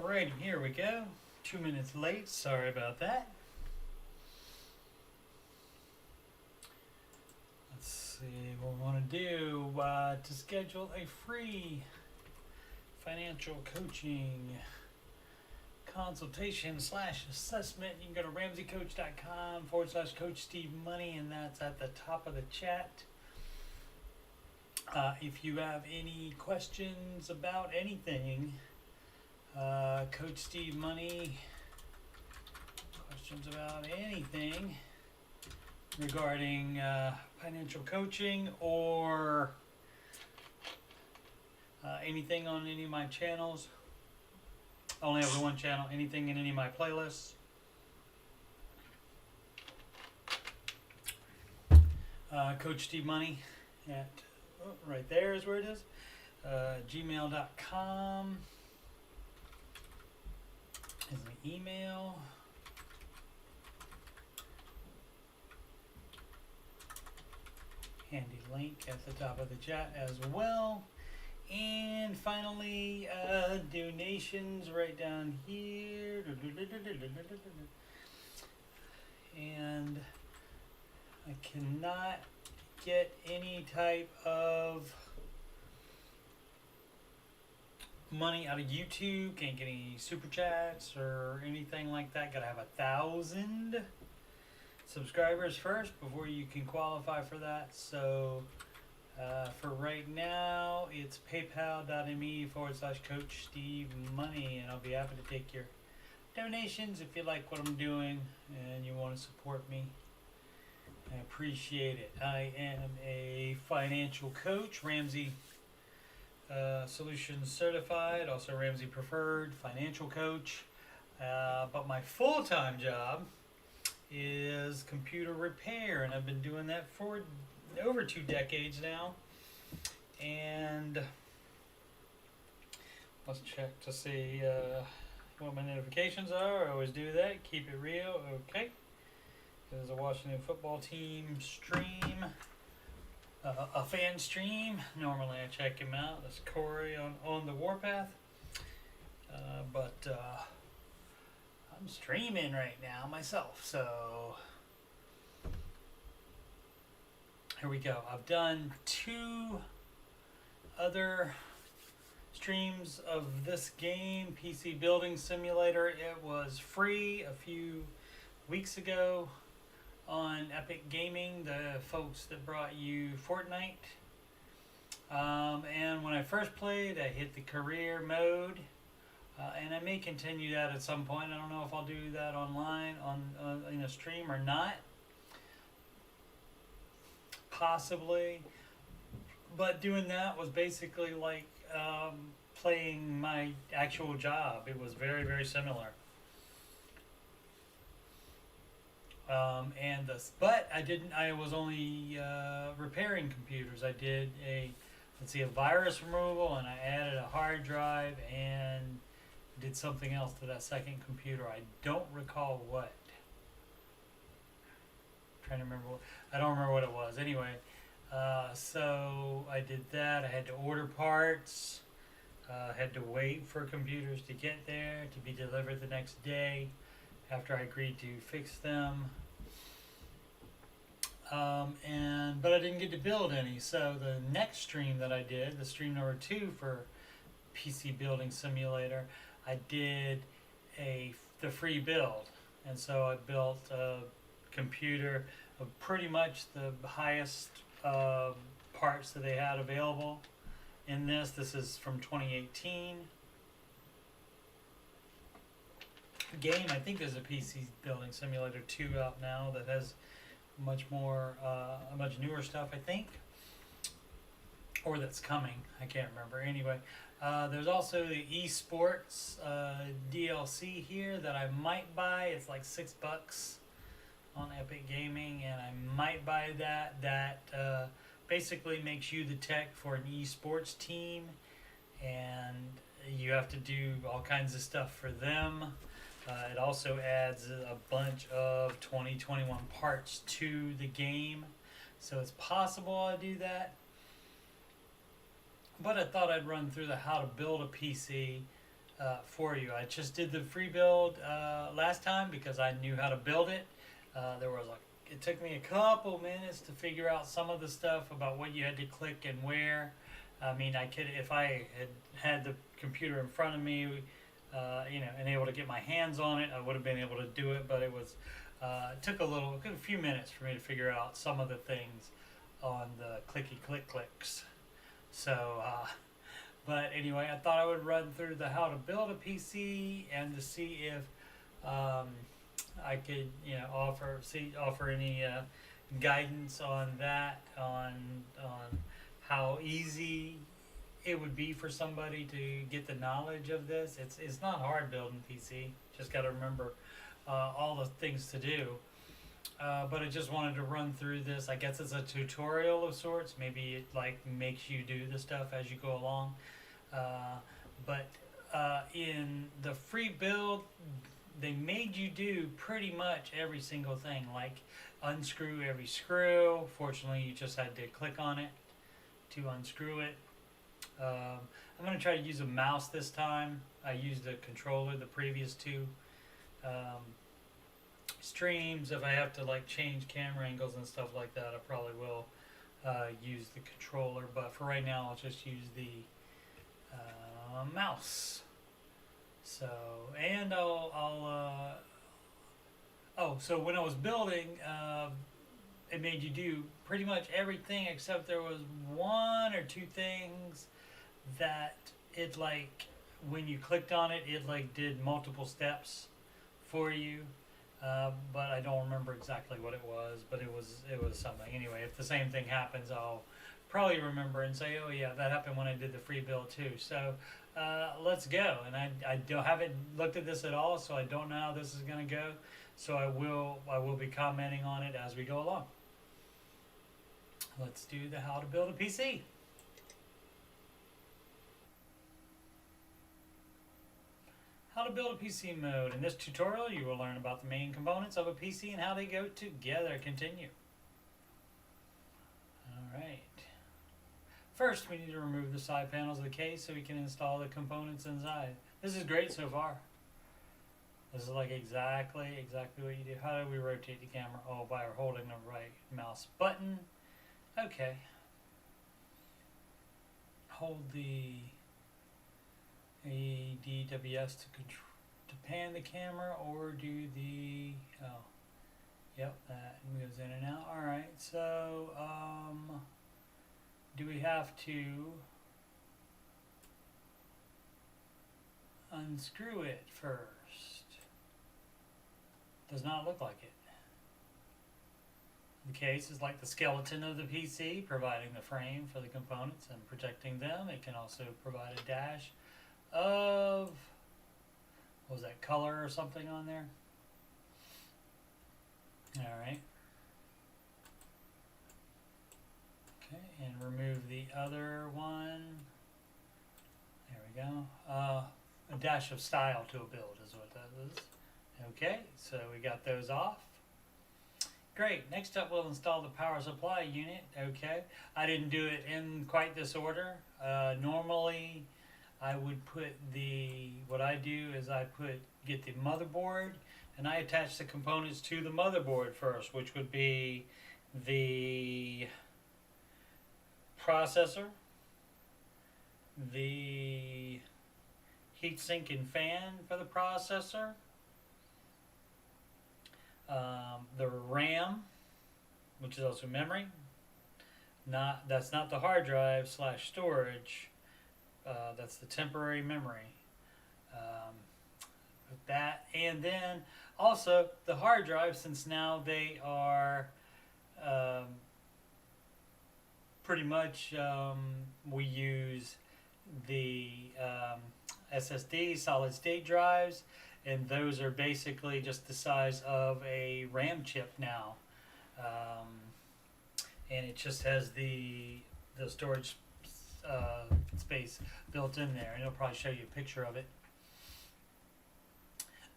Alrighty, here we go. 2 minutes late, sorry about that. Let's see what we want to do. To schedule a free financial coaching consultation / assessment, you can go to ramseycoach.com / Coach Steve Money, and that's at the top of the chat. If you have any questions about anything, Coach Steve Money, questions about anything regarding financial coaching or anything on any of my channels. I only have the one channel, anything in any of my playlists. Coach Steve Money at right there is where it is. Gmail.com is my email. Handy link at the top of the chat as well. And finally, donations right down here. And I cannot get any type of money out of YouTube. Can't get any super chats or anything like that. Gotta have 1,000 subscribers first before you can qualify for that. So for right now, it's paypal.me / Coach Steve Money, and I'll be happy to take your donations if you like what I'm doing and you want to support me. I appreciate it. I am a financial coach, Ramsey Solutions Certified, also Ramsey Preferred Financial Coach. But my full-time job is computer repair, and I've been doing that for over 2 decades now. And let's check to see what my notifications are. I always do that. Keep it real. Okay. There's a Washington football team stream, a fan stream. Normally I check him out. That's Corey on the Warpath. But I'm streaming right now myself. So here we go. I've done 2 other streams of this game, PC Building Simulator. It was free a few weeks ago on Epic Gaming, the folks that brought you Fortnite. And when I first played, I hit the career mode, and I may continue that at some point. I don't know if I'll do that online in a stream or not. Possibly. But doing that was basically like playing my actual job. It was very, very similar. But I was only repairing computers. I did a virus removal, and I added a hard drive and did something else to that second computer. I don't recall what. I'm trying to remember I don't remember what it was. Anyway, so I did that. I had to order parts. Had to wait for computers to get there to be delivered the next day after I agreed to fix them. But I didn't get to build any. So the next stream that I did, the stream number 2 for PC Building Simulator, I did the free build. And so I built a computer of pretty much the highest parts that they had available in this. This is from 2018. Game, I think there's a PC Building Simulator 2 out now that has much more, much newer stuff, I think, or that's coming. I can't remember. Anyway, there's also the esports DLC here that I might buy. It's like $6 on Epic Gaming, and I might buy that. That basically makes you the tech for an esports team, and you have to do all kinds of stuff for them. It also adds a bunch of 2021 parts to the game, so it's possible I'll do that. But I thought I'd run through the how to build a PC for you. I just did the free build last time because I knew how to build it. There was like, it took me a couple minutes to figure out some of the stuff about what you had to click and where. I mean, I could, if I had the computer in front of me, and able to get my hands on it, I would have been able to do it. But it was, it took a few minutes for me to figure out some of the things on the click clicks. So, but anyway, I thought I would run through the how to build a PC and to see if I could, offer any guidance on that, on how easy it would be for somebody to get the knowledge of this. It's not hard building PC. Just got to remember all the things to do. But I just wanted to run through this. I guess it's a tutorial of sorts. Maybe it like makes you do the stuff as you go along. But in the free build, they made you do pretty much every single thing, like unscrew every screw. Fortunately, you just had to click on it to unscrew it. I'm going to try to use a mouse this time. I used a controller the previous two streams. If I have to like change camera angles and stuff like that, I probably will use the controller. But for right now, I'll just use the mouse. So, and so when I was building, it made you do pretty much everything except there was one or two things that it like, when you clicked on it, it like did multiple steps for you. But I don't remember exactly what it was, but it was something. Anyway, if the same thing happens, I'll probably remember and say, oh yeah, that happened when I did the free build too. So let's go. And I haven't looked at this at all, so I don't know how this is going to go. So I will be commenting on it as we go along. Let's do the how to build a PC. How to build a PC mode. In this tutorial, you will learn about the main components of a PC and how they go together. Continue. Alright. First, we need to remove the side panels of the case so we can install the components inside. This is great so far. This is like exactly what you do. How do we rotate the camera? Oh, by holding the right mouse button. Okay. Hold the ADWS to pan the camera, or do the yep, that goes in and out. All right, so do we have to unscrew it first? Does not look like it. The case is like the skeleton of the PC, providing the frame for the components and protecting them. It can also provide a dash of, what was that, color or something on there? Alright. Okay, and remove the other one. There we go. A dash of style to a build is what that is. Okay, so we got those off. Great. Next up, we'll install the power supply unit. Okay, I didn't do it in quite this order. Normally, I would put what I do is I get the motherboard and I attach the components to the motherboard first, which would be the processor, the heatsink and fan for the processor, the RAM, which is also memory. That's not the hard drive / storage. That's the temporary memory. With that, and then also the hard drive, since now they are pretty much we use the SSD solid state drives, and those are basically just the size of a RAM chip now, and it just has the storage space built in there, and it'll probably show you a picture of it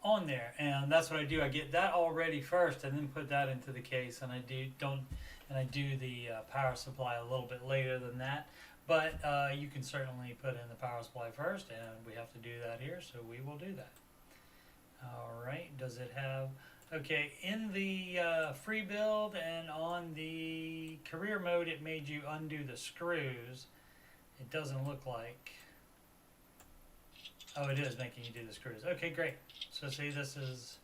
on there. And that's what I do. I get that all ready first, and then put that into the case. And I do the power supply a little bit later than that. but you can certainly put in the power supply first, and we have to do that here, so we will do that. Alright, does it have... Okay, in the free build and on the career mode, it made you undo the screws. It doesn't look like... Oh, it is making you do the screws. Okay, great. So see, this is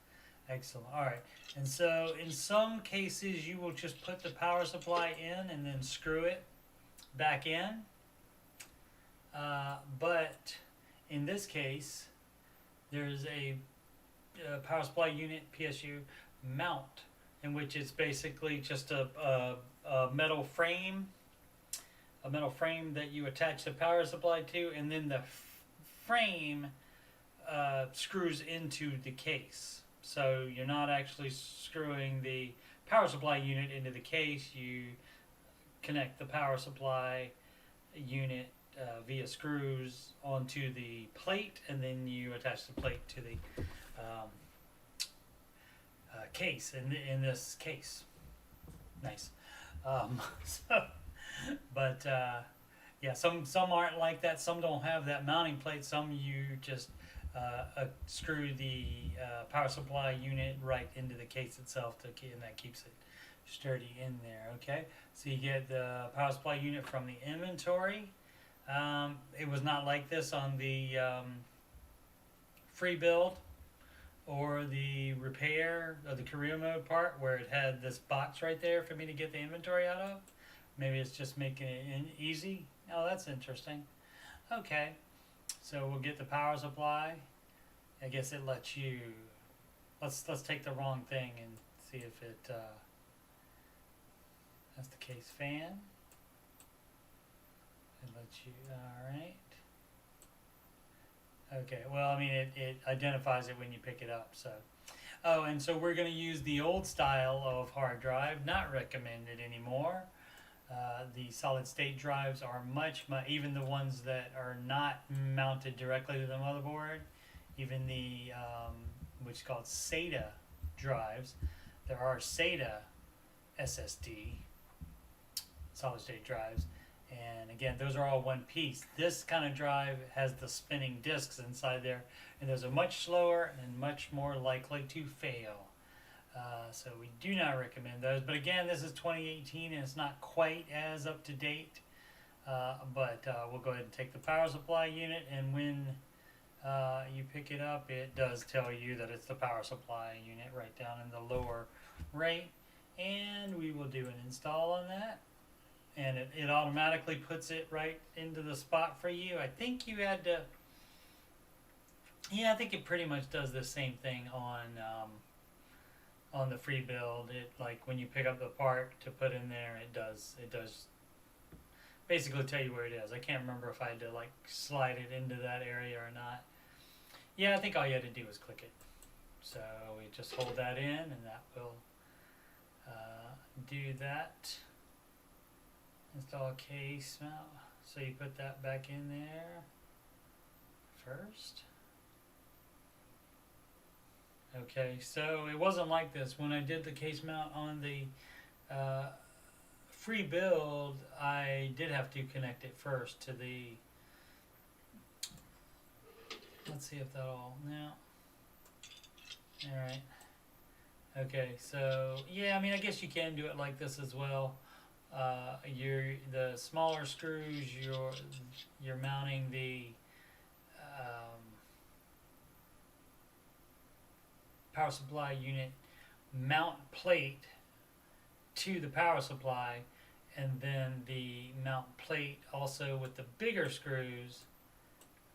excellent. Alright, and so in some cases, you will just put the power supply in and then screw it back in. But in this case, there's a power supply unit PSU mount, in which it's basically just a metal frame, that you attach the power supply to, and then the frame screws into the case. So you're not actually screwing the power supply unit into the case. You connect the power supply unit via screws onto the plate, and then you attach the plate to the case. In this case, nice. But yeah, some aren't like that. Some don't have that mounting plate. Some you just screw the power supply unit right into the case itself, and that keeps it sturdy in there. Okay, so you get the power supply unit from the inventory. It was not like this on the free build or the repair or the career mode part, where it had this box right there for me to get the inventory out of. Maybe it's just making it easy. Oh, that's interesting. Okay, so we'll get the power supply. I guess it lets you... Let's take the wrong thing and see if it... that's the case fan. It lets you... Alright. Okay, well, I mean, it identifies it when you pick it up, so... Oh, and so we're going to use the old style of hard drive, not recommended anymore. The solid state drives are even the ones that are not mounted directly to the motherboard, even the, which is called SATA drives. There are SATA SSD, solid state drives. And again, those are all one piece. This kind of drive has the spinning discs inside there, and those are much slower and much more likely to fail. So we do not recommend those. But again, this is 2018 and it's not quite as up to date. But we'll go ahead and take the power supply unit, and when you pick it up, it does tell you that it's the power supply unit right down in the lower right. And we will do an install on that. And it automatically puts it right into the spot for you. I think you had to... Yeah, I think it pretty much does the same thing on the free build. It, like, when you pick up the part to put in there, it does basically tell you where it is. I can't remember if I had to, like, slide it into that area or not. Yeah, I think all you had to do was click it. So we just hold that in, and that will do that. Install case mount. So you put that back in there first. Okay, so it wasn't like this. When I did the case mount on the free build, I did have to connect it first to the... Let's see if that'll... No. Alright. Okay, so... Yeah, I mean, I guess you can do it like this as well. The smaller screws, you're mounting the power supply unit mount plate to the power supply, and then the mount plate also with the bigger screws.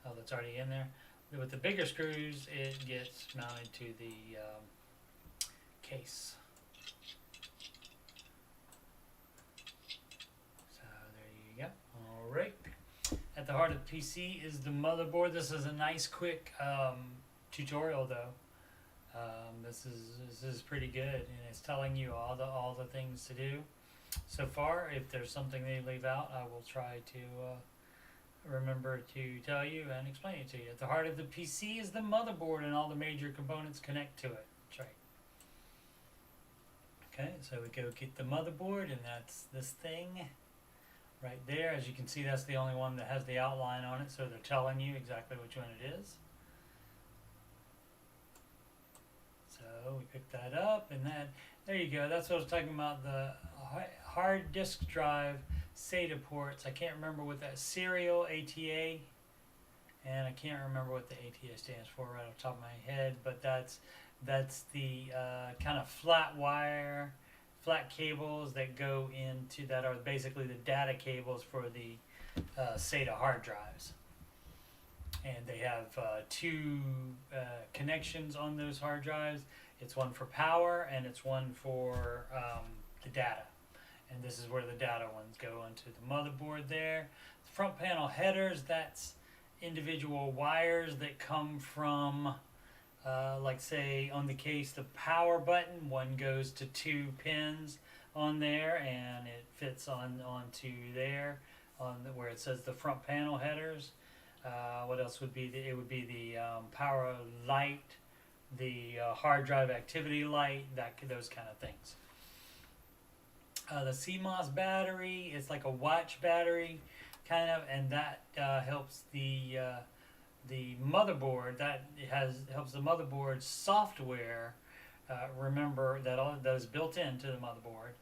Oh, that's already in there. With the bigger screws, it gets mounted to the case. Alright, at the heart of the PC is the motherboard. This is a nice quick tutorial though. This is pretty good, and it's telling you all the things to do. So far, if there's something they leave out, I will try to remember to tell you and explain it to you. At the heart of the PC is the motherboard, and all the major components connect to it. That's right. Okay, so we go get the motherboard, and that's this thing right there. As you can see, that's the only one that has the outline on it, so they're telling you exactly which one it is. So we pick that up, and then there you go. That's what I was talking about, the hard disk drive SATA ports. I can't remember what that serial ATA, and I can't remember what the ATA stands for right off the top of my head, but that's the kind of flat wire, flat cables that go into, that are basically the data cables for the SATA hard drives. And they have two connections on those hard drives. It's one for power and it's one for the data. And this is where the data ones go into the motherboard there. The front panel headers, that's individual wires that come from, like say on the case, the power button, one goes to 2 pins on there, and it fits onto there, where it says the front panel headers. What else would be? It would be the power light, the hard drive activity light, those kind of things. The Cmos battery is like a watch battery, kind of, and that helps the motherboard. Helps the motherboard software remember that all those built into the motherboard.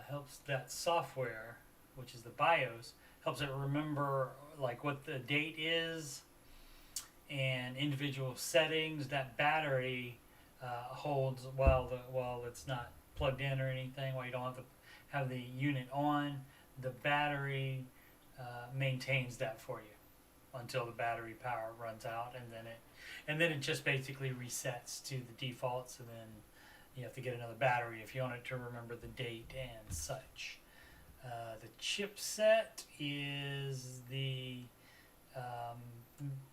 Helps that software, which is the BIOS, helps it remember like what the date is and individual settings that battery holds while it's not plugged in or anything, while you don't have to have the unit on. The battery maintains that for you until the battery power runs out, and then it just basically resets to the defaults, and then you have to get another battery if you want it to remember the date and such. The chipset is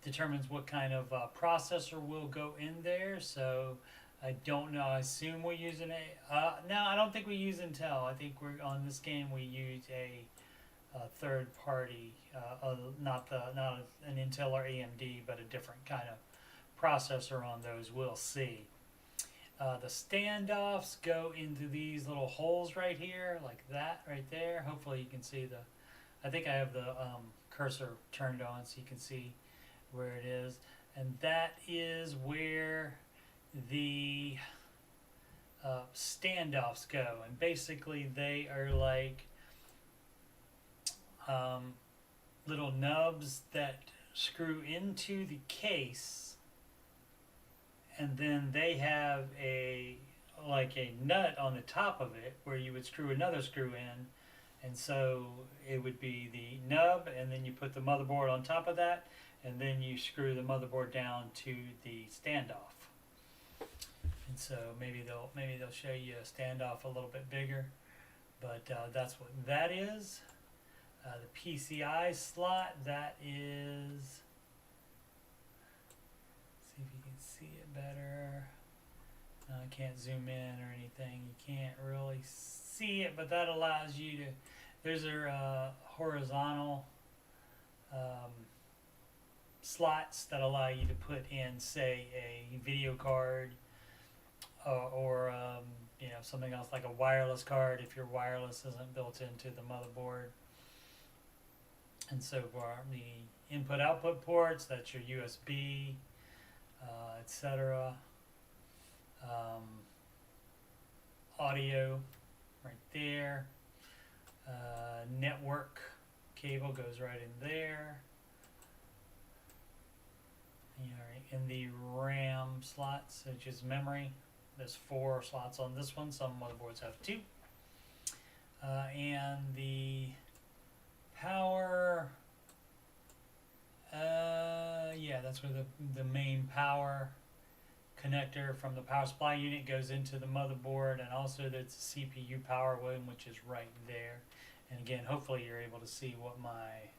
determines what kind of processor will go in there. So I don't know. I assume we're using no, I don't think we use Intel. I think we're on this game. We use a third party, not an Intel or AMD, but a different kind of processor on those. We'll see. The standoffs go into these little holes right here, like that right there. Hopefully you can see I think I have the cursor turned on so you can see where it is. And that is where the standoffs go. And basically they are like little nubs that screw into the case, and then they have a nut on the top of it where you would screw another screw in, and so it would be the nub, and then you put the motherboard on top of that, and then you screw the motherboard down to the standoff. And so maybe they'll show you a standoff a little bit bigger, but that's what that is. The PCI slot, that is, see if you can see it better. I can't zoom in or anything. You can't really see it, but that allows you to, there's a horizontal slots that allow you to put in, say, a video card or something else like a wireless card if your wireless isn't built into the motherboard. And so for the input-output ports, that's your USB, etc. Audio, right there. Network cable goes right in there. In the RAM slots, which is memory, there's 4 slots on this one. Some motherboards have 2. And the power, that's where the main power connector from the power supply unit goes into the motherboard, and also there's the CPU power one, which is right there. And again, hopefully you're able to see what my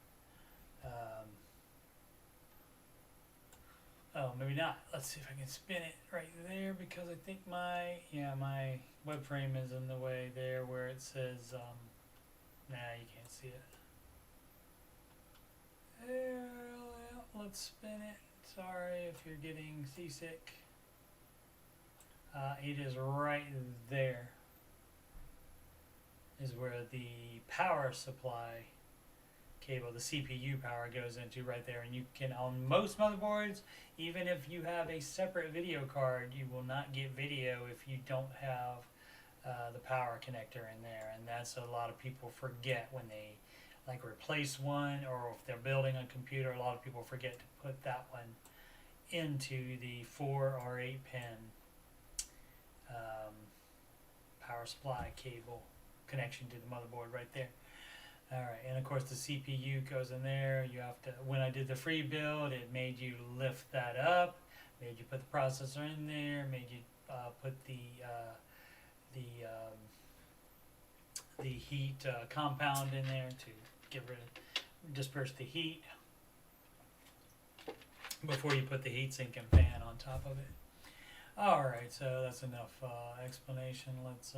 oh, maybe not. Let's see if I can spin it right there, because I think my web frame is in the way there where it says nah, you can't see it. There, let's spin it. Sorry if you're getting seasick. It is right there, is where the power supply cable the CPU power goes into right there. And you can, on most motherboards, even if you have a separate video card, you will not get video if you don't have the power connector in there. And that's a lot of people forget when they like replace one, or if they're building a computer, a lot of people forget to put that one into the 4 or 8 pin power supply cable connection to the motherboard right there. Alright, and of course the CPU goes in there. You have to, when I did the free build, it made you lift that up, made you put the processor in there, made you put the heat compound in there to get rid of, disperse the heat before you put the heatsink and fan on top of it. Alright, so that's enough explanation. Let's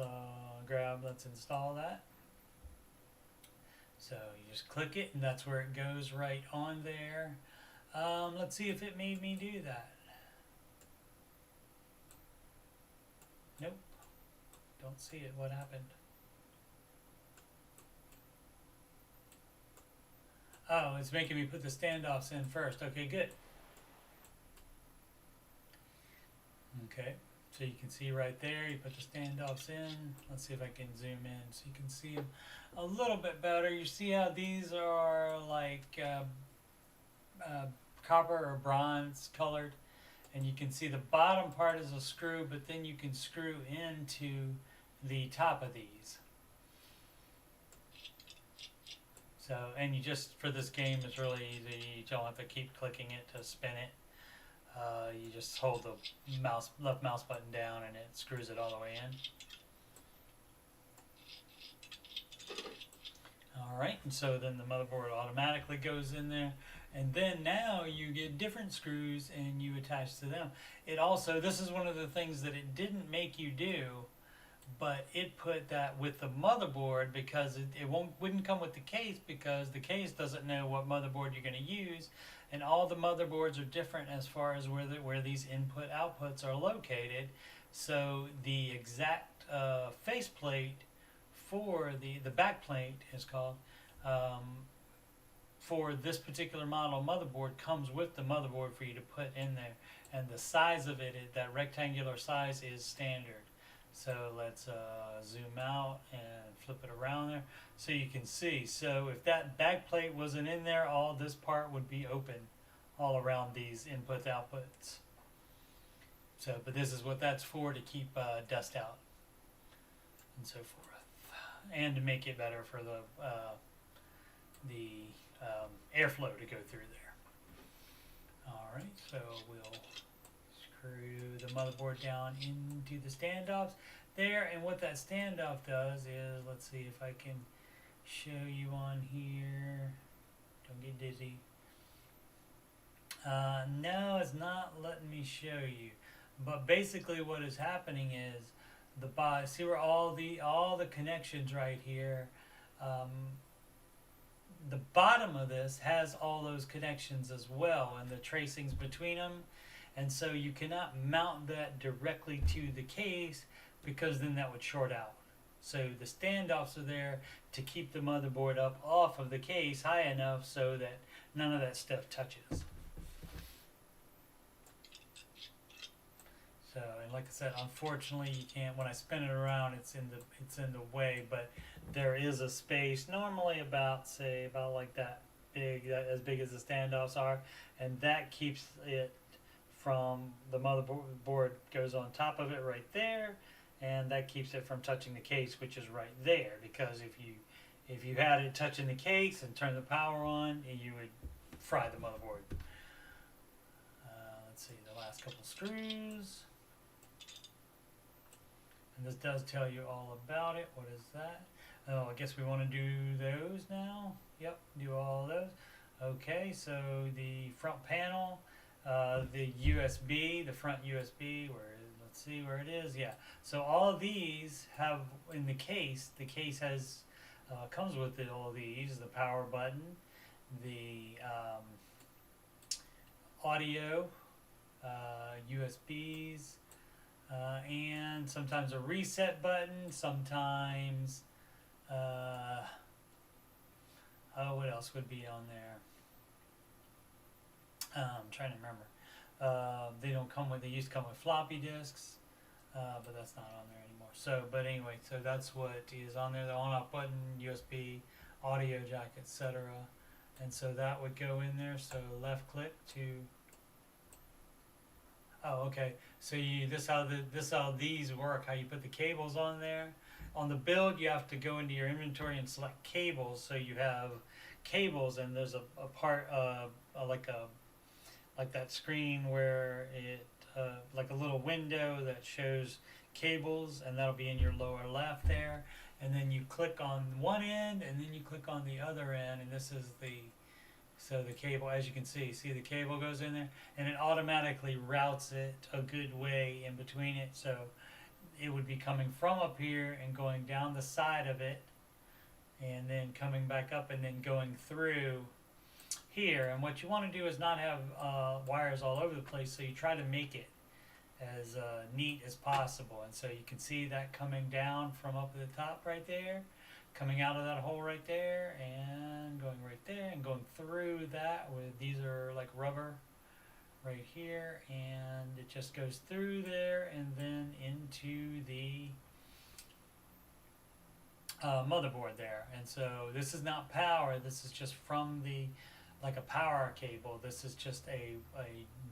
let's install that. So you just click it and that's where it goes right on there. Let's see if it made me do that. Nope. Don't see it. What happened? Oh, it's making me put the standoffs in first. Okay, good. Okay, so you can see right there, you put the standoffs in. Let's see if I can zoom in so you can see them a little bit better. You see how these are like copper or bronze colored, and you can see the bottom part is a screw, but then you can screw into the top of these. So, and you just, for this game, it's really easy. You don't have to keep clicking it to spin it. You just hold the left mouse button down and it screws it all the way in. Alright, and so then the motherboard automatically goes in there. And then now you get different screws and you attach to them. It also, this is one of the things that it didn't make you do, but it put that with the motherboard because it wouldn't come with the case, because the case doesn't know what motherboard you're going to use, and all the motherboards are different as far as where these input outputs are located. So the exact faceplate for the backplate is called for this particular model motherboard comes with the motherboard for you to put in there, and the size of it, that rectangular size, is standard. So let's zoom out and flip it around there so you can see. So if that back plate wasn't in there, all this part would be open all around these inputs outputs. So, but this is what that's for, to keep dust out and so forth, and to make it better for the airflow to go through there. All right, so we'll screw the motherboard down into the standoffs there, and what that standoff does is, let's see if I can show you on here. Don't get dizzy. No, it's not letting me show you. But basically, what is happening is see where all the connections right here. The bottom of this has all those connections as well, and the tracings between them. And so you cannot mount that directly to the case, because then that would short out. So the standoffs are there to keep the motherboard up off of the case high enough so that none of that stuff touches. So, and like I said, unfortunately you can't, when I spin it around, it's in the way, but there is a space, normally about like that big, as big as the standoffs are, and that keeps it from, the motherboard goes on top of it right there, and that keeps it from touching the case, which is right there, because if you had it touching the case and turn the power on, you would fry the motherboard. Let's see, the last couple screws. And this does tell you all about it. What is that? Oh, I guess we want to do those now. Yep, do all those. Okay, so the front panel, the USB, the front USB, let's see where it is. Yeah, so all of these have, in the case has, comes with it, all of these, the power button, the audio, USBs, and sometimes a reset button, sometimes What else would be on there? I'm trying to remember. They don't come with. They used to come with floppy disks, but that's not on there anymore. So, but anyway, so that's what is on there. The on-off button, USB, audio jack, etc. And so that would go in there. So left click to. Oh, okay. So this how these work. How you put the cables on there. On the build, you have to go into your inventory and select cables. So you have cables, and there's a part like that screen where it like a little window that shows cables, and that'll be in your lower left there. And then you click on one end, and then you click on the other end, and this is the cable. As you can see the cable goes in there, and it automatically routes it a good way in between it. So it would be coming from up here and going down the side of it, and then coming back up and then going through here. And what you want to do is not have wires all over the place, so you try to make it as neat as possible. And so you can see that coming down from up at the top right there, coming out of that hole right there, and going right there, and going through that with, these are like rubber right here, and it just goes through there and then into the motherboard there. And so this is not power, this is just from the, like a power cable. This is just a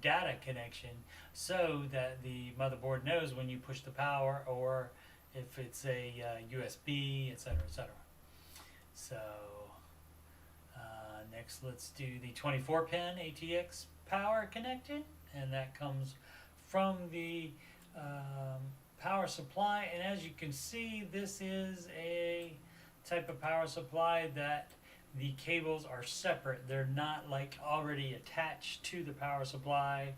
data connection, so that the motherboard knows when you push the power, or if it's a USB, etc., etc. So next, let's do the 24-pin ATX power connected, and that comes from the power supply. And as you can see, this is a type of power supply that the cables are separate. They're not like already attached to the power supply.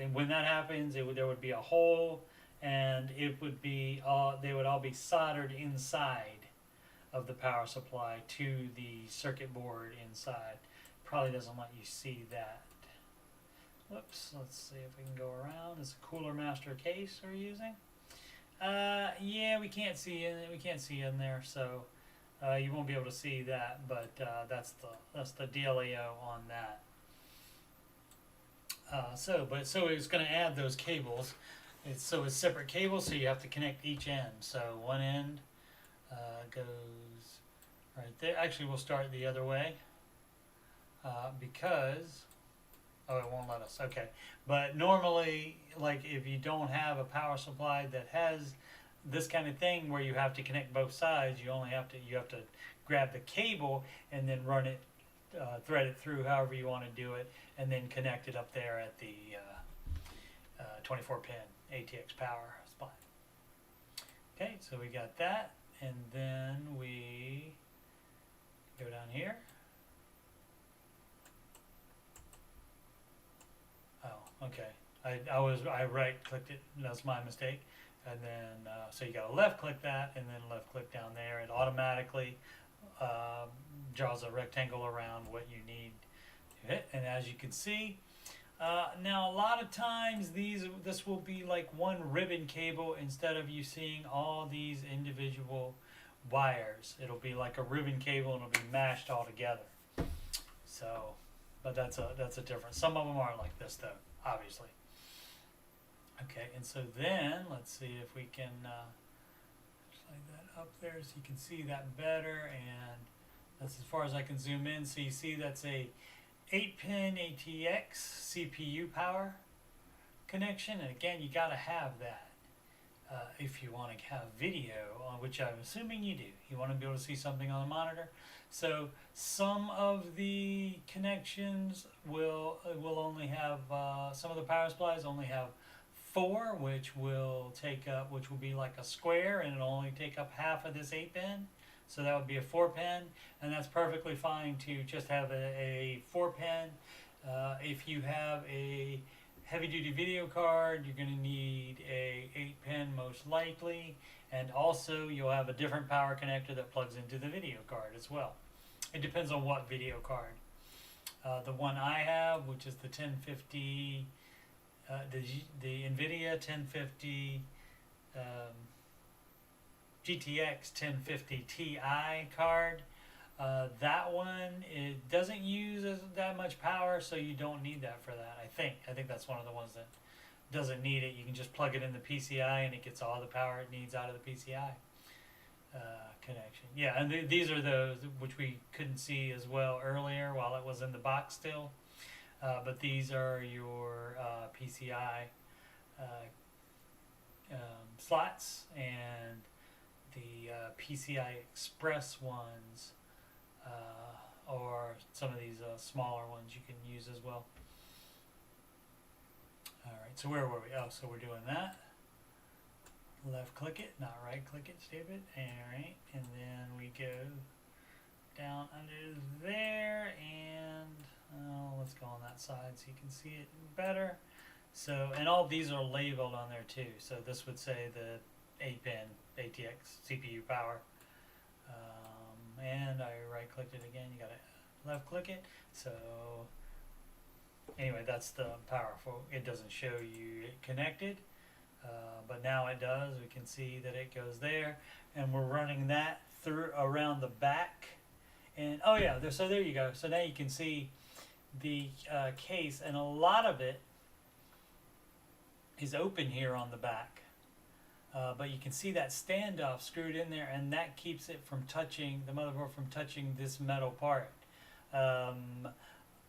And when that happens, there would be a hole, and it would be they would all be soldered inside of the power supply to the circuit board inside. Probably doesn't let you see that. Whoops, let's see if we can go around. It's a Cooler Master case we're using. Yeah, we can't see in there, so you won't be able to see that, but that's the dealio on that. So it's going to add those cables. It's separate cables, so you have to connect each end. So one end goes right there. Actually, we'll start the other way because it won't let us. Okay, but normally, like if you don't have a power supply that has this kind of thing where you have to connect both sides, you have to grab the cable and then run it, thread it through however you want to do it, and then connect it up there at the 24-pin ATX power supply. Okay, so we got that, and then we go down here. Oh, okay. I right clicked it. That's my mistake. And then so you got to left click that, and then left click down there. It automatically draws a rectangle around what you need to hit. And as you can see, now a lot of times this will be like one ribbon cable instead of you seeing all these individual wires. It'll be like a ribbon cable, and it'll be mashed all together. So, but that's a difference. Some of them are like this though, obviously. Okay, and so then let's see if we can slide that up there so you can see that better. And that's as far as I can zoom in. So you see that's a 8-pin ATX CPU power connection, and again, you got to have that if you want to have video, which I'm assuming you do. You want to be able to see something on the monitor. So some of the connections will only have some of the power supplies only have 4, which will be like a square, and it'll only take up half of this 8-pin. So that would be a 4-pin, and that's perfectly fine to just have a 4-pin. If you have a heavy-duty video card, you're going to need a 8-pin most likely, and also you'll have a different power connector that plugs into the video card as well. It depends on what video card. The one I have, which is the 1050, the NVIDIA 1050 GTX 1050 Ti card, That one, it doesn't use that much power, so you don't need that for that. I think that's one of the ones that doesn't need it. You can just plug it in the PCI and it gets all the power it needs out of the PCI connection. Yeah, and these are those which we couldn't see as well earlier while it was in the box still. But these are your PCI slots, and the PCI Express ones, or some of these smaller ones you can use as well. Alright, so where were we? Oh, so we're doing that. Left click it, not right click it, stupid. Alright, and then we go down under there, and let's go on that side so you can see it better. So, and all these are labeled on there too. So this would say the 8-pin ATX CPU power. And I right clicked it again. You gotta left click it. So anyway, that's the powerful. It doesn't show you it connected, but now it does. We can see that it goes there, and we're running that through around the back. And oh yeah, so there you go. So now you can see the case, and a lot of it is open here on the back. But you can see that standoff screwed in there, and that keeps it from touching the motherboard, from touching this metal part. A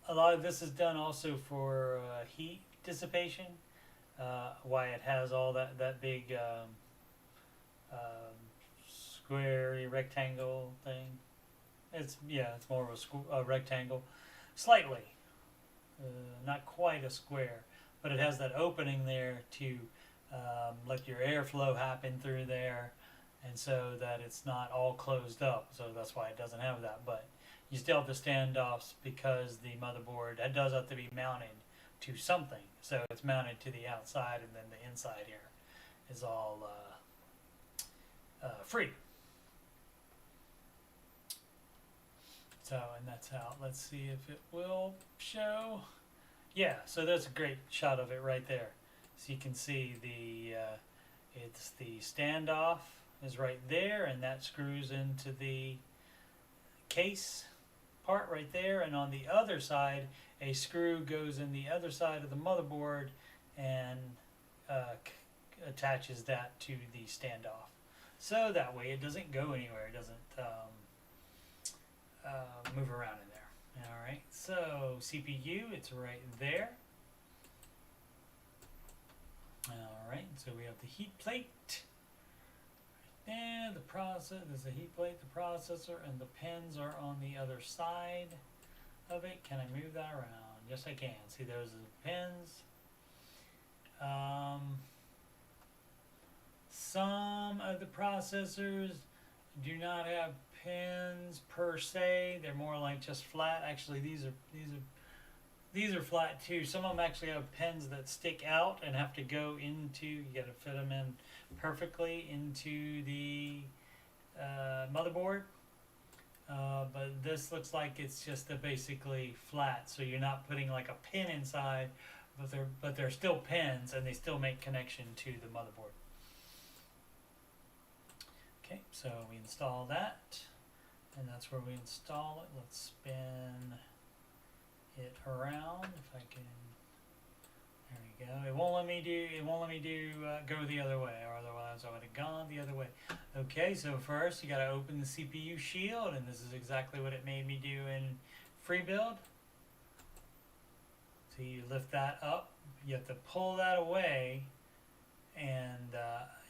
lot of this is done also for heat dissipation. Why it has all that big squarey rectangle thing. It's more of a rectangle, slightly, not quite a square, but it has that opening there to let your airflow happen through there, and so that it's not all closed up. So that's why it doesn't have that. But you still have the standoffs because the motherboard, that does have to be mounted to something. So it's mounted to the outside, and then the inside here is all free. So, and that's how, let's see if it will show. Yeah, so that's a great shot of it right there. So you can see it's the standoff is right there, and that screws into the case part right there, and on the other side a screw goes in the other side of the motherboard and attaches that to the standoff. So that way it doesn't go anywhere, it doesn't move around in there. Alright, so CPU, it's right there. Alright, so we have the heat plate. And the process, there's the heat plate, the processor, and the pins are on the other side of it. Can I move that around? Yes, I can. See, there's the pins. Some of the processors do not have pins per se. They're more like just flat. Actually, these are flat too. Some of them actually have pins that stick out and have to go into, you got to fit them in perfectly into the motherboard. But this looks like it's just basically flat, so you're not putting like a pin inside, but they're still pins, and they still make connection to the motherboard. Okay, so we install that, and that's where we install it. Let's spin it around if I can. There we go. It won't let me do go the other way, or otherwise I would have gone the other way. Okay, so first you got to open the CPU shield, and this is exactly what it made me do in FreeBuild. So you lift that up, you have to pull that away, and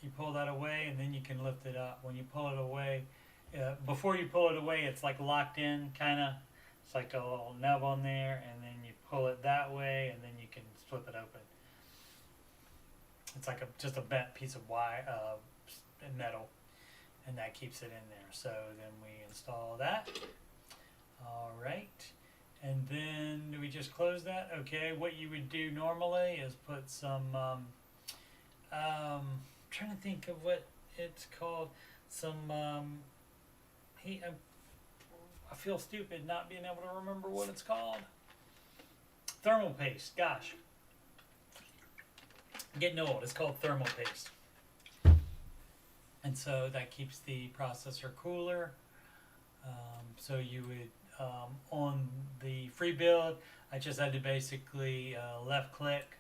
you pull that away, and then you can lift it up. When you pull it away, before you pull it away, it's like locked in, kind of. It's like a little nub on there, and then you pull it that way, and then you can flip it open. It's like just a bent piece of wire, metal, and that keeps it in there. So then we install that. All right, and then do we just close that? Okay, what you would do normally is put some. Trying to think of what it's called. Some heat. I feel stupid not being able to remember what it's called. Thermal paste, gosh. I'm getting old, it's called thermal paste. And so that keeps the processor cooler. So you would, on the free build, I just had to basically left click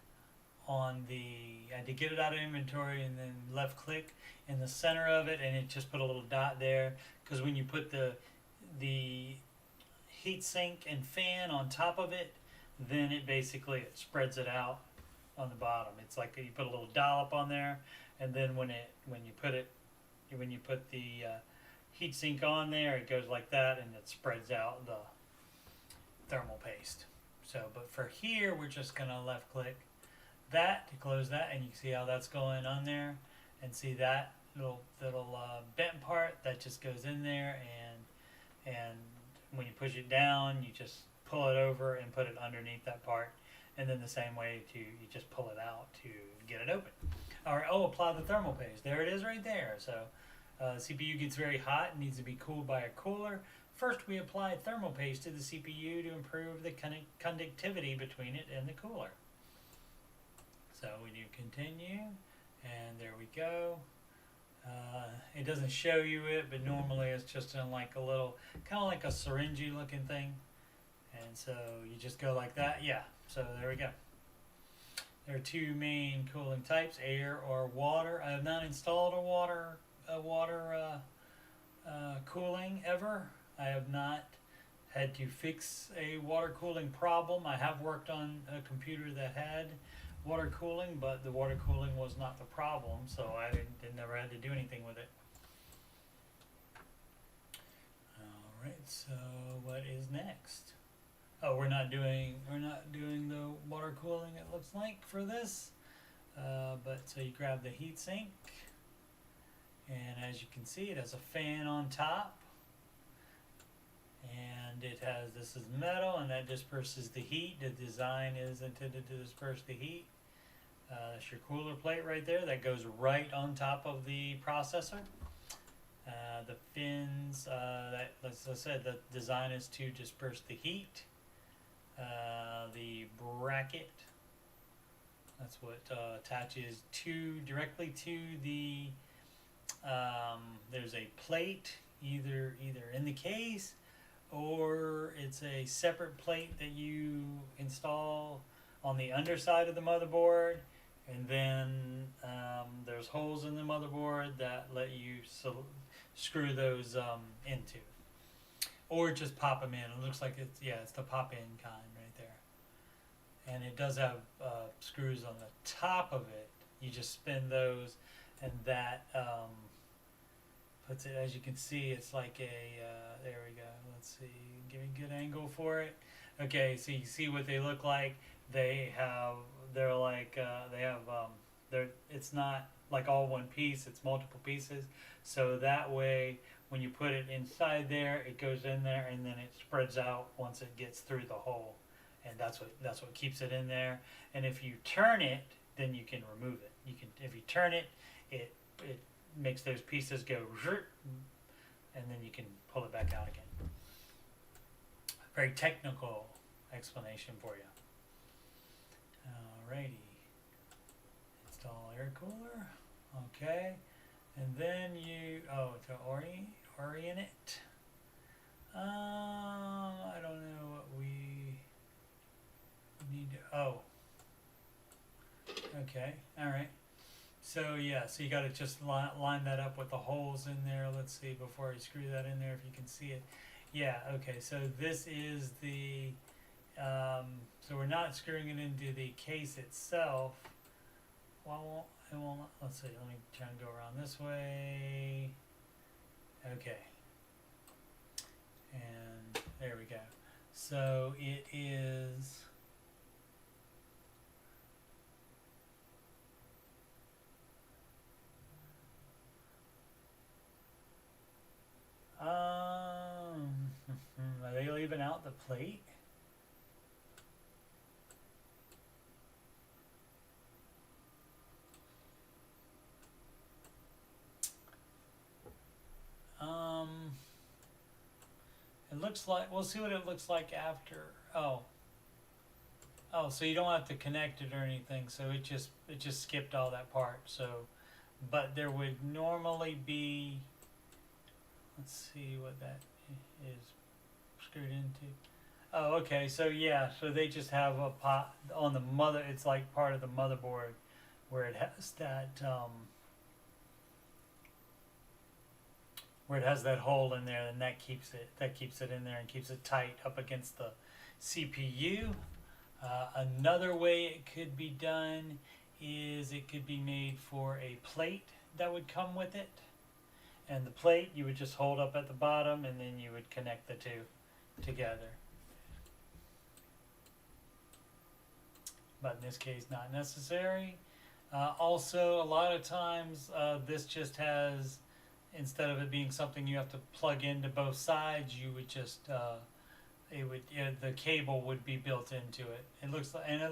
on I had to get it out of inventory and then left click in the center of it, and it just put a little dot there, because when you put the heatsink and fan on top of it, then it spreads it out on the bottom. It's like you put a little dollop on there, and then when you put the heatsink on there, it goes like that, and it spreads out the thermal paste. So, but for here, we're just gonna left click that to close that, and you can see how that's going on there, and see that little bent part that just goes in there, and when you push it down, you just pull it over and put it underneath that part, and then the same way you just pull it out to get it open. All right, apply the thermal paste. There it is right there. So CPU gets very hot and needs to be cooled by a cooler. First, we apply thermal paste to the CPU to improve the conductivity between it and the cooler. So we do continue, and there we go. It doesn't show you it, but normally it's just in like a little, kind of like a syringy looking thing. And so you just go like that. Yeah, so there we go. There are two main cooling types, air or water. I have not installed a water cooling ever. I have not had to fix a water cooling problem. I have worked on a computer that had water cooling, but the water cooling was not the problem, so I never had to do anything with it. Alright, so what is next? Oh, we're not doing the water cooling, it looks like, for this. But so you grab the heatsink, and as you can see, it has a fan on top, and this is metal, and that disperses the heat. The design is intended to disperse the heat. That's your cooler plate right there that goes right on top of the processor. The fins, as I said, the design is to disperse the heat. The bracket, that's what attaches directly to the, there's a plate either in the case, or it's a separate plate that you install on the underside of the motherboard, and then there's holes in the motherboard that let you screw those into, or just pop them in. It looks like it's the pop-in kind right there, and it does have screws on the top of it. You just spin those, and that puts it, as you can see, it's like there we go. Let's see, give me a good angle for it. Okay, so you see what they look like. It's not like all one piece, it's multiple pieces. So that way, when you put it inside there, it goes in there, and then it spreads out once it gets through the hole. And that's what keeps it in there. And if you turn it, then you can remove it. If you turn it, it makes those pieces go, and then you can pull it back out again. Very technical explanation for you. Alrighty. Install air cooler. Okay. And then to orient it. I don't know what we need to, okay, alright. So yeah, so you gotta just line that up with the holes in there. Let's see, before I screw that in there, if you can see it. Yeah, okay, so this is the, so we're not screwing it into the case itself. Well, it won't, let's see, let me try and go around this way. Okay. And there we go. So it is, are they leaving out the plate? It looks like, we'll see what it looks like after. Oh, so you don't have to connect it or anything, so it just skipped all that part. So, but there would normally be, let's see what that is screwed into. Oh, okay. So yeah, so they just have a pot on the mother. It's like part of the motherboard where it has that where it has that hole in there, and that keeps it in there and keeps it tight up against the CPU. Another way it could be done is it could be made for a plate that would come with it, and the plate you would just hold up at the bottom, and then you would connect the two together. But in this case, not necessary. Also, a lot of times this just has, instead of it being something you have to plug into both sides, you would just the cable would be built into it. It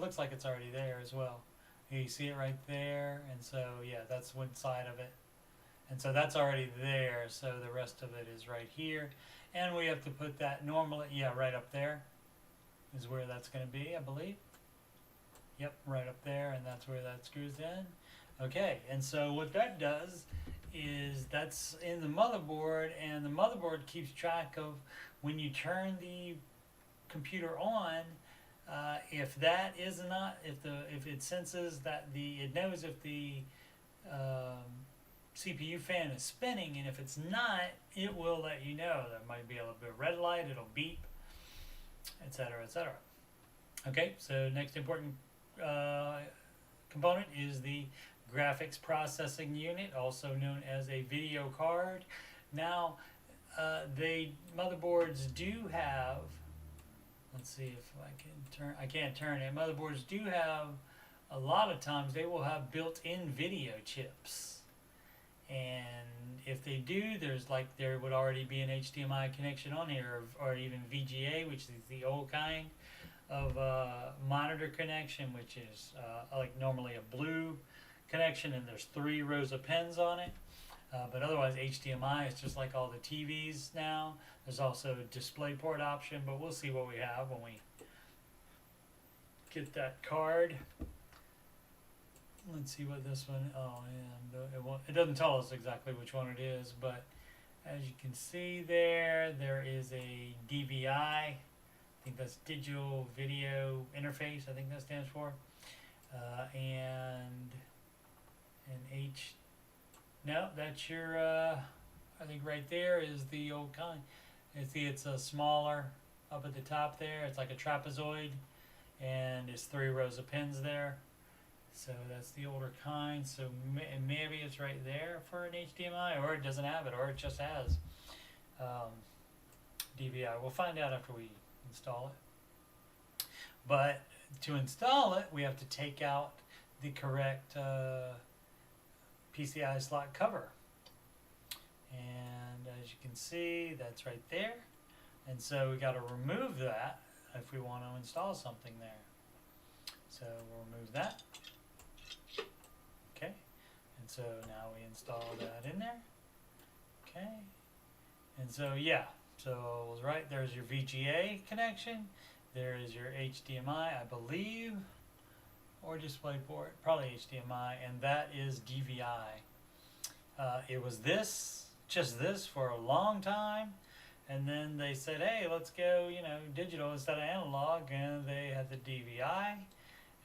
looks like it's already there as well. You see it right there, and so yeah, that's one side of it, and so that's already there. So the rest of it is right here, and we have to put that normally, yeah, right up there is where that's going to be, I believe. Yep, right up there, and that's where that screws in. Okay, and so what that does is that's in the motherboard, and the motherboard keeps track of when you turn the computer on. If that is not, if it senses that it knows if the CPU fan is spinning, and if it's not, it will let you know. There might be a little bit of red light, it'll beep, etc., etc. Okay, so next important component is the graphics processing unit, also known as a video card. Now, motherboards do have, let's see if I can turn, I can't turn it. Motherboards do have, a lot of times they will have built-in video chips. And if they do, there would already be an HDMI connection on here, or even VGA, which is the old kind of monitor connection, which is like normally a blue connection, and there's 3 rows of pins on it. But otherwise, HDMI is just like all the TVs now. There's also a DisplayPort option, but we'll see what we have when we get that card. Let's see what this one, oh yeah, it doesn't tell us exactly which one it is, but as you can see there is a DVI. I think that's Digital Video Interface, I think that stands for. And an no, that's your, I think right there is the old kind. You see it's a smaller up at the top there. It's like a trapezoid, and it's 3 rows of pins there. So that's the older kind. So maybe it's right there for an HDMI, or it doesn't have it, or it just has DVI. We'll find out after we install it. But to install it, we have to take out the correct PCI slot cover. And as you can see, that's right there. And so we got to remove that if we want to install something there. So we'll remove that. Okay. And so now we install that in there. Okay. And so yeah, so it was right, there's your VGA connection. There is your HDMI, I believe, or DisplayPort, probably HDMI, and that is DVI. It was just this for a long time, and then they said, hey, let's go, digital instead of analog, and they had the DVI,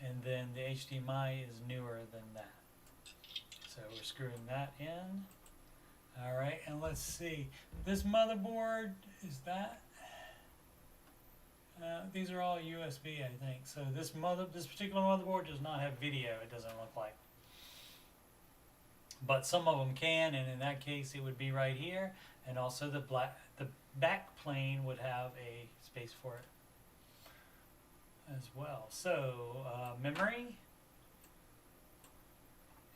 and then the HDMI is newer than that. So we're screwing that in. All right, and let's see. This motherboard, is that? These are all USB, I think. So this particular motherboard does not have video, it doesn't look like. But some of them can, and in that case it would be right here, and also the back plane would have a space for it as well. So memory,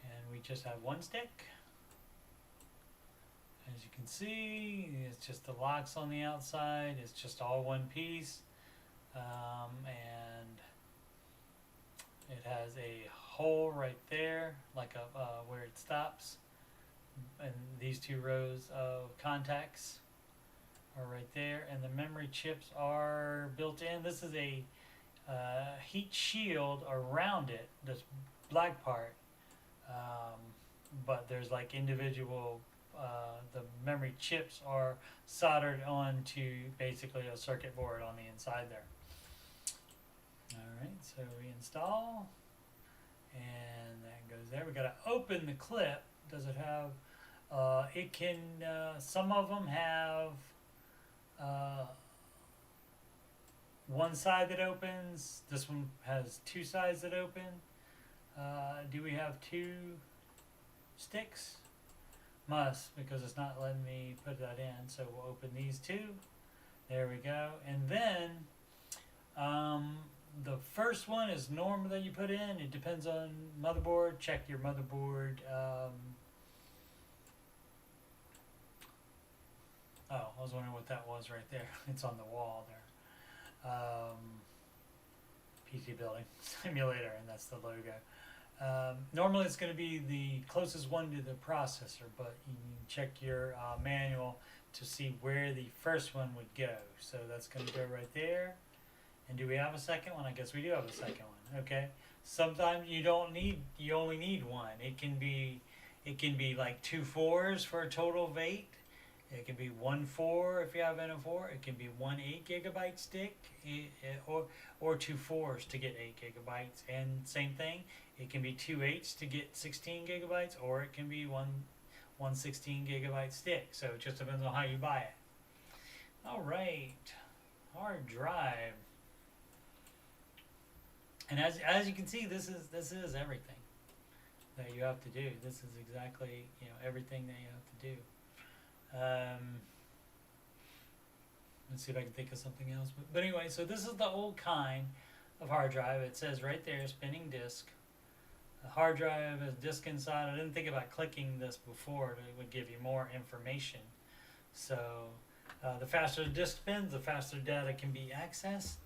and we just have 1 stick. As you can see, it's just the locks on the outside. It's just all one piece. And it has a hole right there, like where it stops, and these 2 rows of contacts are right there, and the memory chips are built in. This is a heat shield around it, this black part, but there's like individual the memory chips are soldered onto basically a circuit board on the inside there. Alright, so we install, and that goes there. We gotta open the clip. Does it have, it can, some of them have one side that opens. This one has two sides that open. Do we have two sticks? Must, because it's not letting me put that in. So we'll open these two. There we go. And then the first one is normal that you put in. It depends on motherboard. Check your motherboard. Oh, I was wondering what that was right there. It's on the wall there. PC building simulator, and that's the logo. Normally it's going to be the closest one to the processor, but you can check your manual to see where the first one would go. So that's going to go right there. And do we have a second one? I guess we do have a second one. Okay. Sometimes you only need one. It can be like 2 4s for a total of 8. It can be 1 4 if you have N4. It can be 1 8 gigabyte stick, or 2 4s to get 8 gigabytes. And same thing, it can be 2 8s to get 16 gigabytes, or it can be one 16 gigabyte stick. So it just depends on how you buy it. All right, hard drive. And as you can see, this is everything that you have to do. This is exactly everything that you have to do. Let's see if I can think of something else. But anyway, so this is the old kind of hard drive. It says right there, spinning disk. The hard drive has disk inside. I didn't think about clicking this before. It would give you more information. So the faster the disk spins, the faster data can be accessed.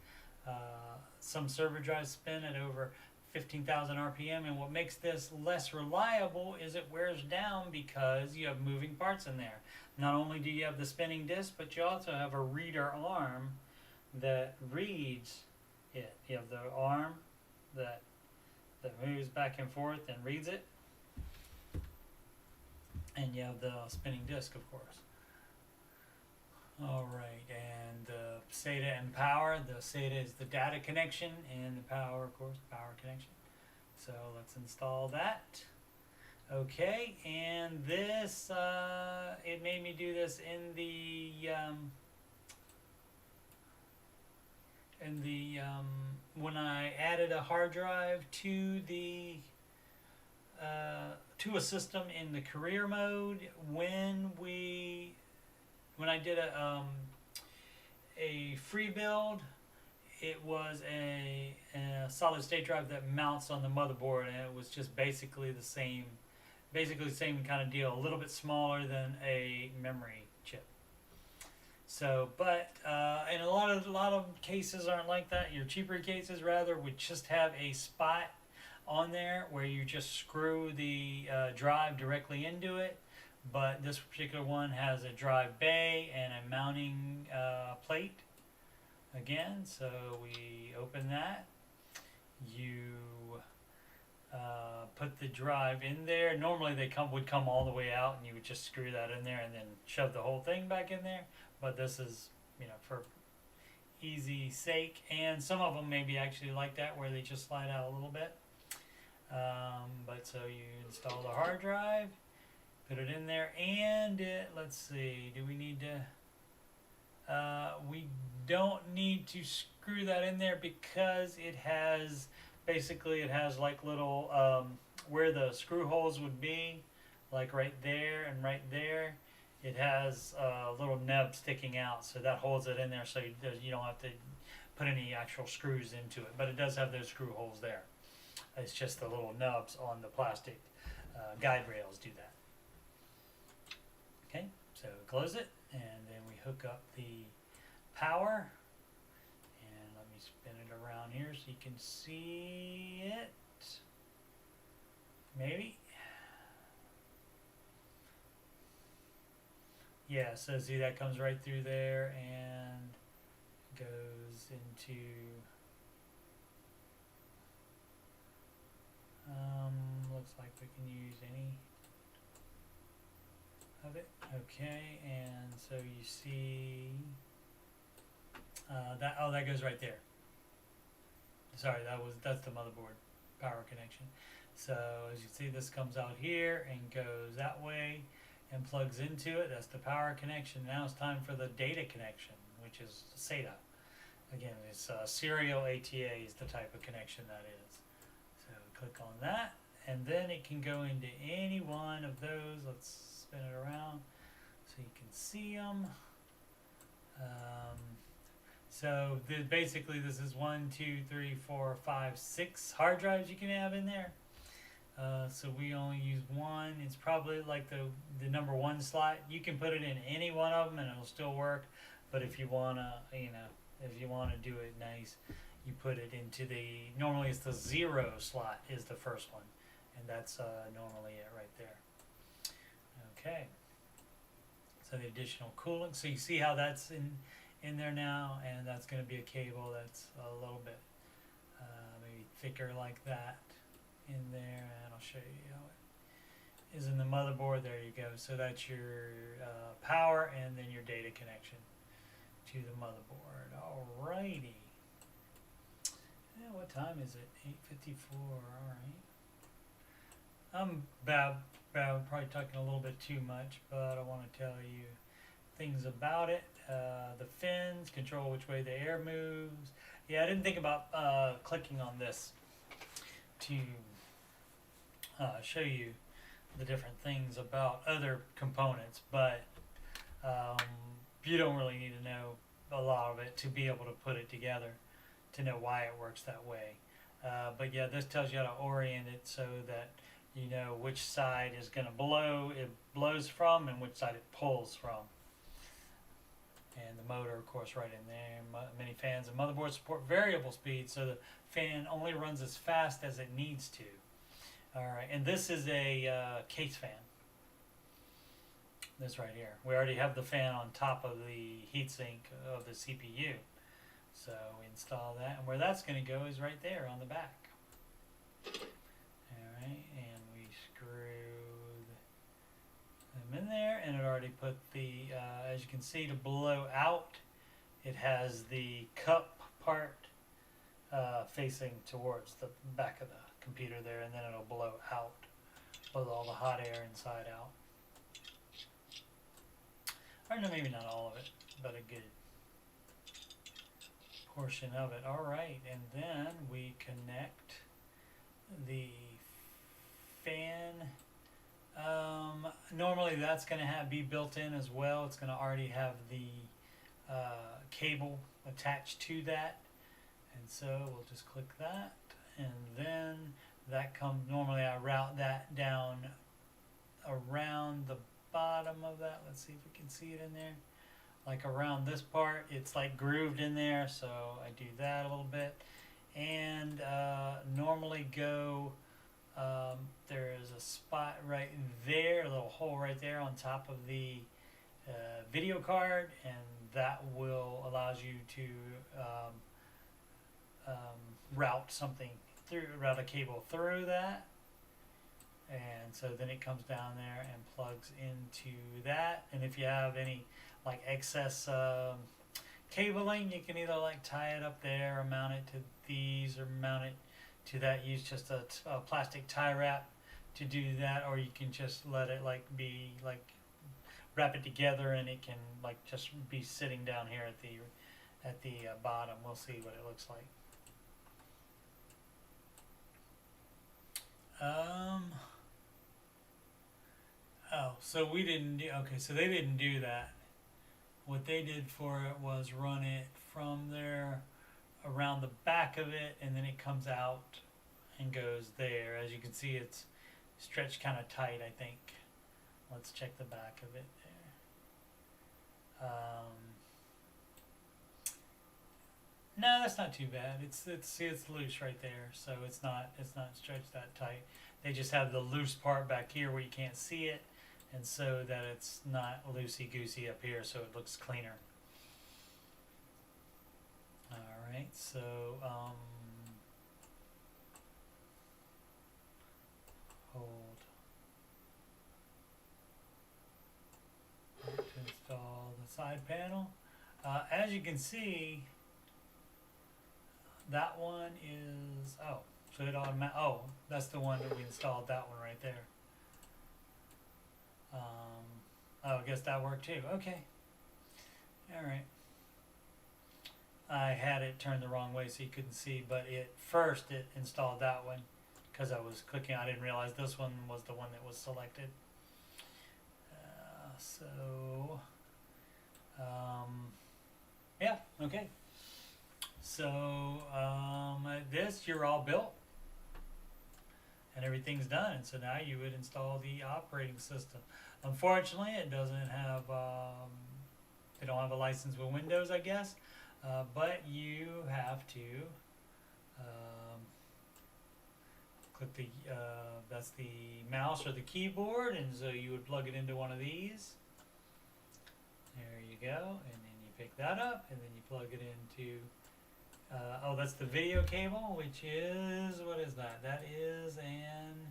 Some server drives spin at over 15,000 RPM, and what makes this less reliable is it wears down because you have moving parts in there. Not only do you have the spinning disk, but you also have a reader arm that reads it. You have the arm that moves back and forth and reads it, and you have the spinning disk, of course. All right, and SATA and power. The SATA is the data connection, and the power, of course, power connection. So let's install that. Okay, and this, it made me do this in the when I added a hard drive to the to a system in the career mode. When I did a free build, it was a solid state drive that mounts on the motherboard, and it was just basically the same kind of deal, a little bit smaller than a memory chip. So, but and a lot of cases aren't like that. Your cheaper cases rather would just have a spot on there where you just screw the drive directly into it. But this particular one has a drive bay and a mounting plate. Again, so we open that. You put the drive in there. Normally they would come all the way out, and you would just screw that in there and then shove the whole thing back in there. But this is, for easy sake. And some of them maybe actually like that, where they just slide out a little bit. But so you install the hard drive, put it in there, and let's see, do we need to, we don't need to screw that in there because it has, basically it has like little, where the screw holes would be, like right there and right there, it has a little nub sticking out, so that holds it in there, so you don't have to put any actual screws into it, but it does have those screw holes there. It's just the little nubs on the plastic guide rails do that. Okay, so close it, and then we hook up the power, and let me spin it around here so you can see it. Maybe. Yeah, so see, that comes right through there and goes into looks like we can use any of it. Okay, and so you see that. Oh, that goes right there. Sorry, that's the motherboard power connection. So as you see, this comes out here and goes that way and plugs into it. That's the power connection. Now it's time for the data connection, which is SATA. Again, it's serial ATA is the type of connection that is. So click on that, and then it can go into any one of those. Let's spin it around so you can see them. So basically this is 1, 2, 3, 4, 5, 6 hard drives you can have in there. So we only use one. It's probably like the number 1 slot. You can put it in any one of them and it'll still work. But if you wanna, if you wanna do it nice, you put it into normally it's the 0 slot is the first one, and that's normally it right there. Okay. So the additional cooling. So you see how that's in there now, and that's going to be a cable that's a little bit maybe thicker like that in there, and I'll show you how it is in the motherboard. There you go. So that's your power and then your data connection to the motherboard. Alrighty. Yeah, what time is it? 8:54. All right. I'm probably talking a little bit too much, but I want to tell you things about it. The fins control which way the air moves. Yeah, I didn't think about clicking on this to show you the different things about other components, but you don't really need to know a lot of it to be able to put it together to know why it works that way. But yeah, this tells you how to orient it so that you know which side is going to it blows from, and which side it pulls from. And the motor, of course, right in there. Many fans and motherboards support variable speed, so the fan only runs as fast as it needs to. Alright, and this is a case fan. This right here. We already have the fan on top of the heatsink of the CPU. So we install that, and where that's going to go is right there on the back. Alright, and we screw them in there, and it already put the, as you can see, to blow out, it has the cup part facing towards the back of the computer there, and then it'll blow out with all the hot air inside out. Or no, maybe not all of it, but a good portion of it. Alright, and then we connect the fan. Normally that's going to be built in as well. It's going to already have the cable attached to that, and so we'll just click that, and then that comes. Normally I route that down around the bottom of that. Let's see if we can see it in there. Like around this part, it's like grooved in there, so I do that a little bit, and normally go. There is a spot right there, a little hole right there on top of the video card, and that will allows you to route a cable through that, and so then it comes down there and plugs into that. And if you have any like excess cabling, you can either like tie it up there or mount it to these, or mount it to that. Use just a plastic tie wrap to do that, or you can just let it be wrap it together, and it can just be sitting down here at the bottom. We'll see what it looks like. So we didn't do, okay, so they didn't do that. What they did for it was run it from there around the back of it, and then it comes out and goes there. As you can see, it's stretched kind of tight, I think. Let's check the back of it there. No, that's not too bad. It's loose right there, so it's not stretched that tight. They just have the loose part back here where you can't see it, and so that it's not loosey-goosey up here, so it looks cleaner. Alright, so hold. side panel. As you can see, that one is, oh, so it automatic, oh, that's the one that we installed, that one right there. Oh, I guess that worked too. Okay. Alright. I had it turned the wrong way so you couldn't see, but it installed that one because I was clicking. I didn't realize this one was the one that was selected. Yeah, okay. So, this, you're all built. And everything's done. And so now you would install the operating system. Unfortunately, it doesn't have, they don't have a license with Windows, I guess. But you have to click the, that's the mouse or the keyboard, and so you would plug it into one of these. There you go, and then you pick that up, and then you plug it into, oh, that's the video cable, which is, what is that? That is an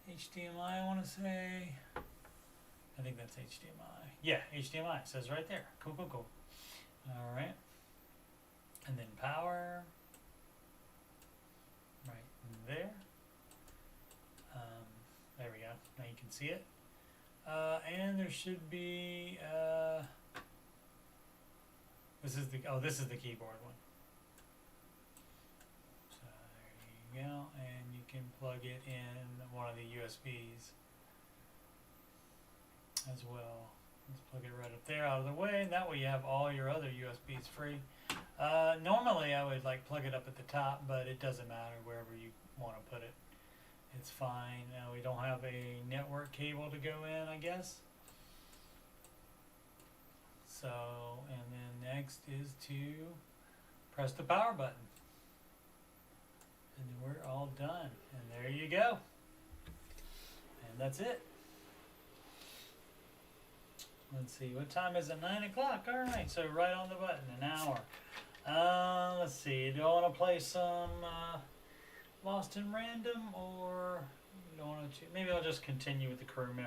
HDMI, I want to say. I think that's HDMI. Yeah, HDMI, it says right there. Cool, cool, cool. All right. And then power, right there. There we go. Now you can see it. And there should be, this is the keyboard one. So there you go, and you can plug it in one of the USBs as well. Let's plug it right up there out of the way, and that way you have all your other USBs free. Normally I would like plug it up at the top, but it doesn't matter wherever you want to put it. It's fine. We don't have a network cable to go in, I guess. So, and then next is to press the power button. And we're all done. And there you go. And that's it. Let's see, what time is it? 9 o'clock. All right, so right on the button, an hour. Let's see, do I want to play some Lost in Random, or do I want to? Maybe I'll just continue with the career mode.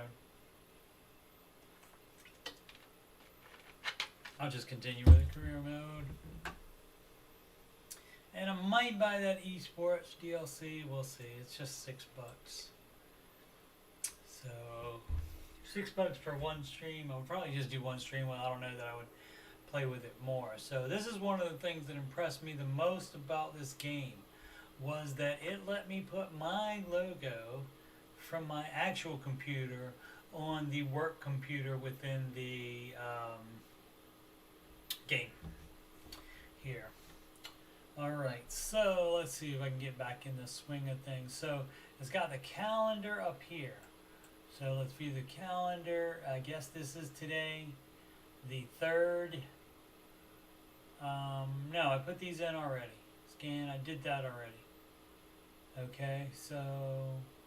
I'll just continue with the career mode. And I might buy that esports DLC. We'll see. It's just $6. So $6 for one stream. I'll probably just do one stream. Well, I don't know that I would play with it more. So this is one of the things that impressed me the most about this game, was that it let me put my logo from my actual computer on the work computer within the game here. Alright, so let's see if I can get back in the swing of things. So it's got the calendar up here. So let's view the calendar. I guess this is today, the 3rd. No, I put these in already. Scan, I did that already. Okay, so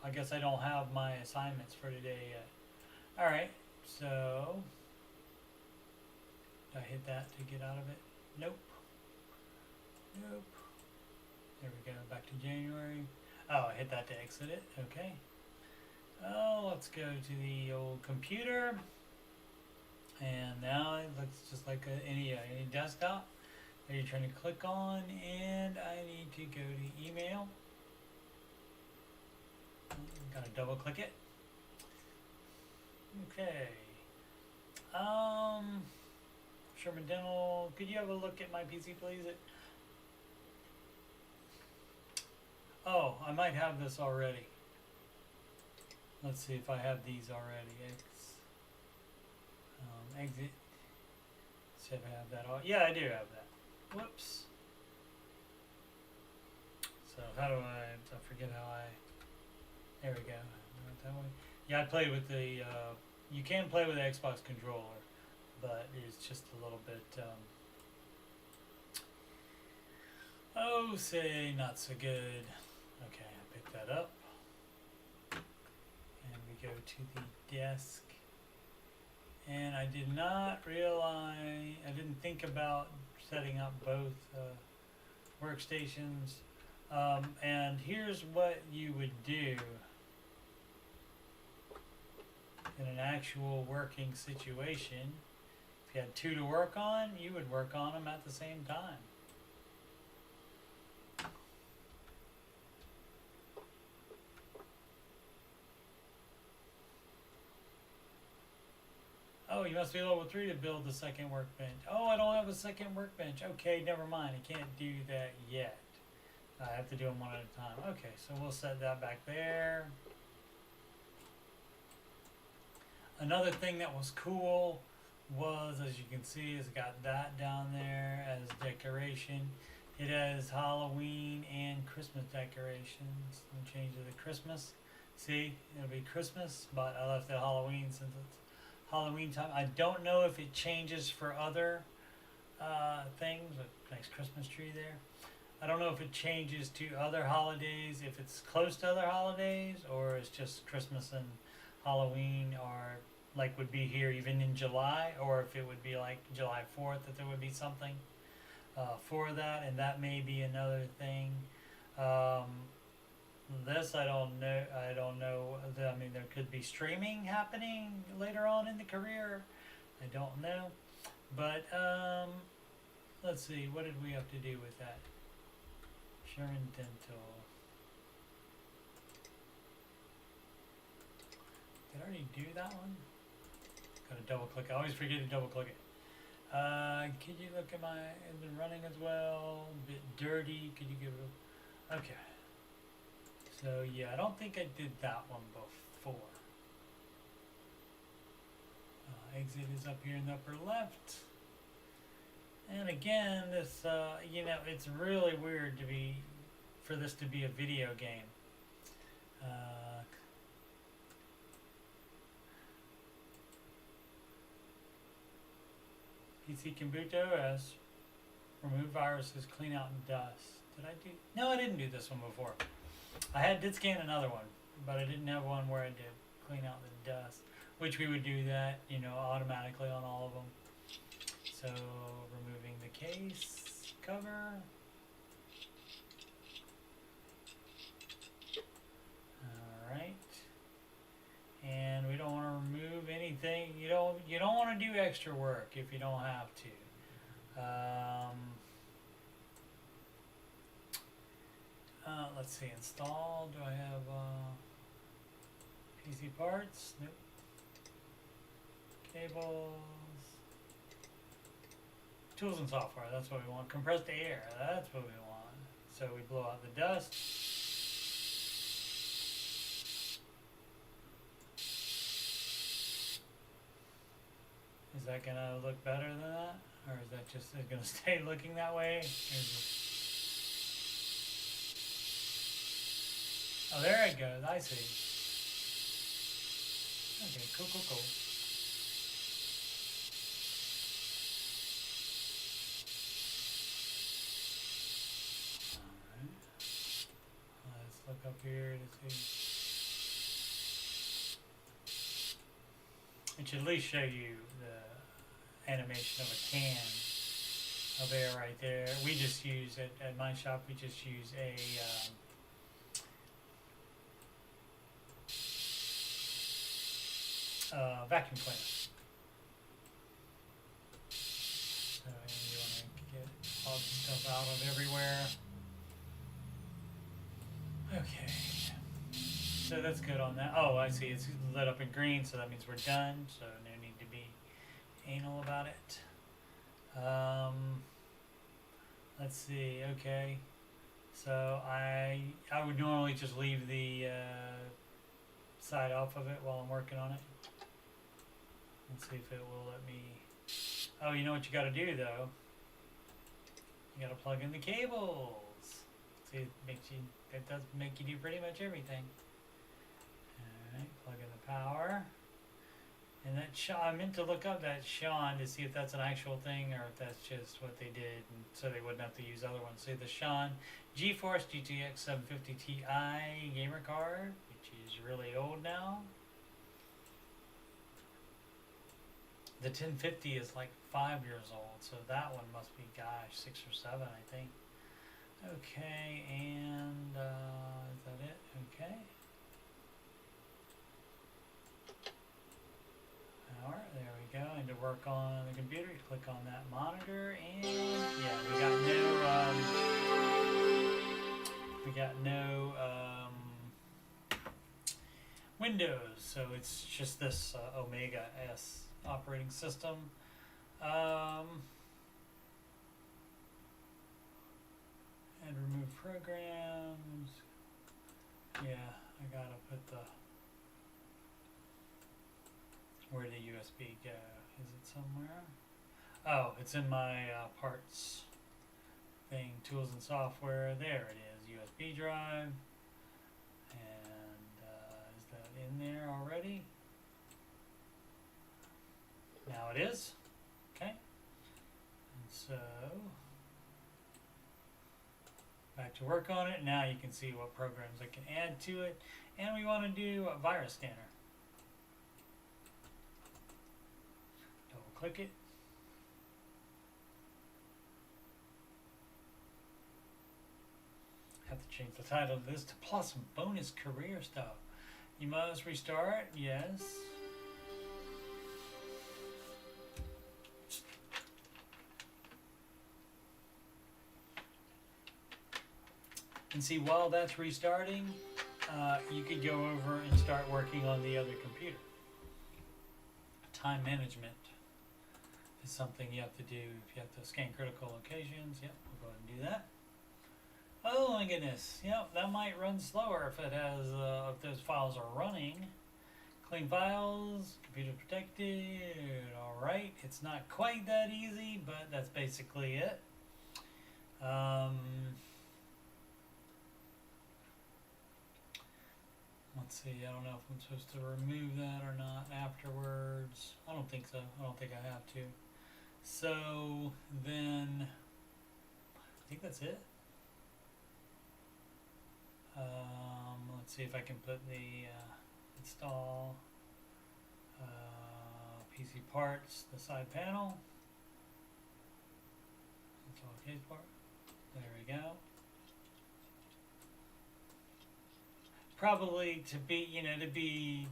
I guess I don't have my assignments for today yet. Alright, so did I hit that to get out of it? Nope. Nope. There we go, back to January. Oh, I hit that to exit it. Okay. Oh, let's go to the old computer. And now it looks just like any desktop that you're trying to click on. And I need to go to email. Gotta double click it. Okay. Sherman Dental, could you have a look at my PC, please? Oh, I might have this already. Let's see if I have these already. Exit. See if I have that all. Yeah, I do have that. Whoops. So how do I forget how I, there we go. Not that way. Yeah, I played with the, you can play with the Xbox controller, but it's just a little bit, oh, say not so good. Okay, I picked that up. And we go to the desk. And I did not realize, I didn't think about setting up both workstations. And here's what you would do in an actual working situation. If you had two to work on, you would work on them at the same time. Oh, you must be level 3 to build the second workbench. Oh, I don't have a second workbench. Okay, never mind. I can't do that yet. I have to do them one at a time. Okay, so we'll set that back there. Another thing that was cool was, as you can see, it's got that down there as decoration. It has Halloween and Christmas decorations. Let me change it to Christmas. See, it'll be Christmas, but I left it Halloween since it's Halloween time. I don't know if it changes for other things. A nice Christmas tree there. I don't know if it changes to other holidays, if it's close to other holidays, or it's just Christmas and Halloween, or like would be here even in July, or if it would be like July 4th, that there would be something for that, and that may be another thing. This I don't know. I mean, there could be streaming happening later on in the career. I don't know, but let's see. What did we have to do with that? Sherman Dental. Did I already do that one? Gotta double click. I always forget to double click it. Could you look at my? It's been running as well. A bit dirty. Could you give it a? Okay. So yeah, I don't think I did that one before. Exit is up here in the upper left. And again, this you know, it's really weird for this to be a video game. PC can boot OS, remove viruses, clean out dust. Did I do? No, I didn't do this one before. I did scan another one, but I didn't have one where I did clean out the dust, which we would do that, you know, automatically on all of them. So removing the case cover. All right. And we don't want to remove anything. You don't want to do extra work if you don't have to. Let's see, install. Do I have PC parts? Nope. Cables. Tools and software, that's what we want. Compressed air, that's what we want. So we blow out the dust. Is that gonna look better than that? Or is that just gonna stay looking that way? Oh, there it goes, I see. Okay, cool. Let's look up here to see. It should at least show you the animation of a can of air right there. We just use, at my shop, we just use a vacuum cleaner. So you want to get all the stuff out of everywhere. Okay, so that's good on that. Oh, I see, it's lit up in green, so that means we're done, so no need to be anal about it. Let's see, okay, so I would normally just leave the side off of it while I'm working on it. Let's see if it will let me. Oh, you know what you gotta do though? You gotta plug in the cables. See, it does make you do pretty much everything. Alright, plug in the power. And that I meant to look up that Sean to see if that's an actual thing or if that's just what they did, and so they wouldn't have to use other ones. See, the Sean GeForce GTX 750 Ti gamer card, which is really old now. The 1050 is like 5 years old, so that one must be, gosh, 6 or 7, I think. Okay, and is that it? Okay. Power, there we go, into work on the computer, you click on that monitor, and yeah, we got no Windows, so it's just this Omega S operating system. And remove programs. Yeah, I gotta put the, where did USB go? Is it somewhere? Oh, it's in my parts thing, tools and software. There it is, USB drive. And is that in there already? Now it is. Okay. And so, back to work on it. Now you can see what programs I can add to it. And we want to do a virus scanner. Double click it. Have to change the title of this to plus some bonus career stuff. You must restart. Yes. And see, while that's restarting, you could go over and start working on the other computer. Time management is something you have to do if you have to scan critical locations. Yep, we'll go ahead and do that. Oh my goodness, yep, that might run slower if it has, if those files are running. Clean files, computer protected, alright. It's not quite that easy, but that's basically it. Let's see, I don't know if I'm supposed to remove that or not afterwards. I don't think so. I don't think I have to. So then, I think that's it. Let's see if I can put the install PC parts, the side panel. Install case part. There we go. Probably to be, to be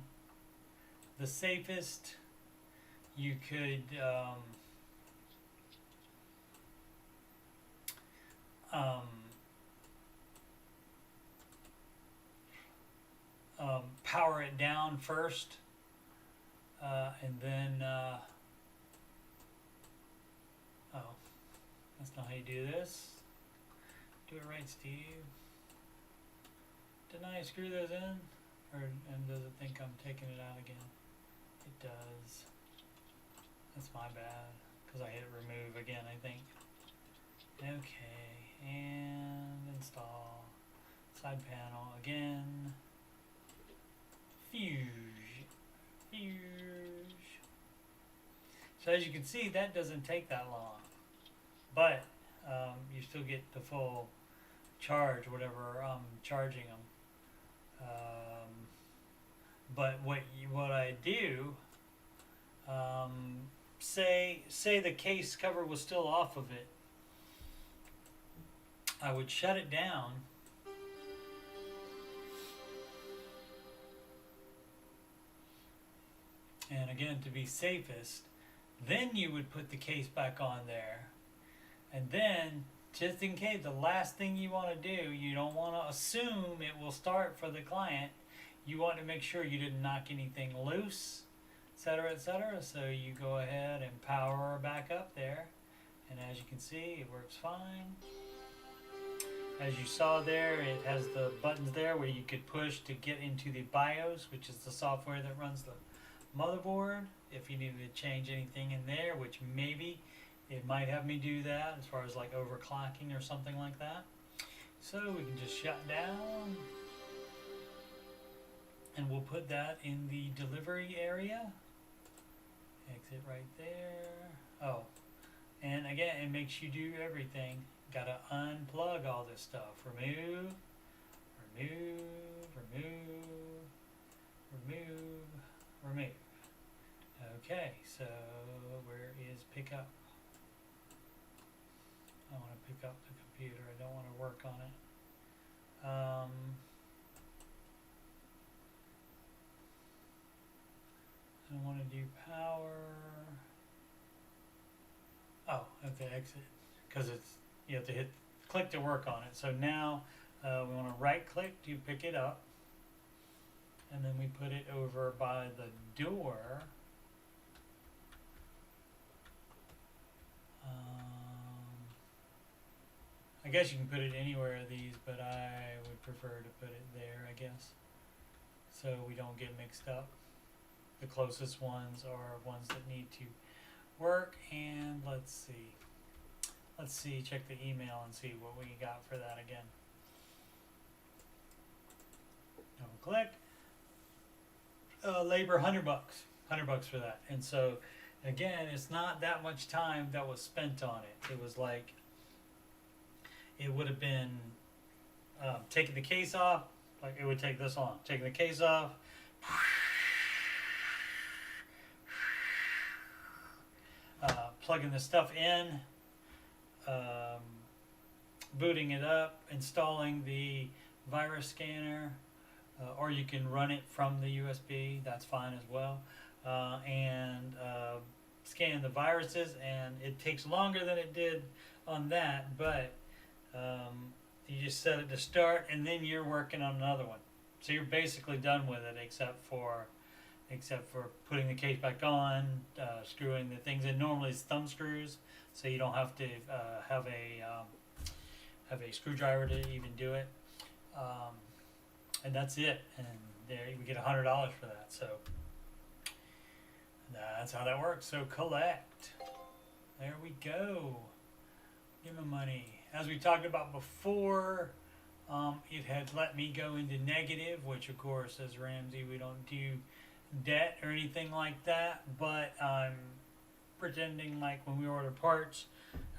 the safest, you could power it down first, and then oh, that's not how you do this. Do it right, Steve. Didn't I screw those in? And does it think I'm taking it out again? It does. That's my bad, because I hit remove again, I think. Okay, and install. Side panel again. Fuse. So as you can see, that doesn't take that long. But you still get the full charge, whatever I'm charging them. But what I do, say the case cover was still off of it, I would shut it down, and again, to be safest, then you would put the case back on there, and then just in case, the last thing you want to do, you don't want to assume it will start for the client. You want to make sure you didn't knock anything loose, etc., etc. So you go ahead and power back up there. And as you can see, it works fine. As you saw there, it has the buttons there where you could push to get into the BIOS, which is the software that runs the motherboard. If you needed to change anything in there, which maybe it might have me do that as far as like overclocking or something like that. So we can just shut down, and we'll put that in the delivery area. Exit right there. Oh, and again, it makes you do everything. Gotta unplug all this stuff. Remove. Okay, so where is pickup? I want to pick up the computer. I don't want to work on it. I want to do power. Oh, have to exit because it's you have to hit click to work on it. So now we want to right click to pick it up, and then we put it over by the door. I guess you can put it anywhere of these, but I would prefer to put it there, I guess, so we don't get mixed up. The closest ones are ones that need to work, and let's see, check the email and see what we got for that again. Double click. Labor $100, $100 for that. And so again, it's not that much time that was spent on it. It was like, it would have been taking the case off, like it would take this long. Taking the case off, plugging the stuff in, booting it up, installing the virus scanner, or you can run it from the USB, that's fine as well, and scan the viruses, and it takes longer than it did on that, but you just set it to start, and then you're working on another one. So you're basically done with it, except for putting the case back on, screwing the things in. Normally it's thumb screws, so you don't have to have a screwdriver to even do it. And that's it. And there we get $100 for that. So that's how that works. So collect. There we go. Give me money. As we talked about before, it had let me go into negative, which of course, as Ramsey, we don't do debt or anything like that, but I'm pretending like when we order parts,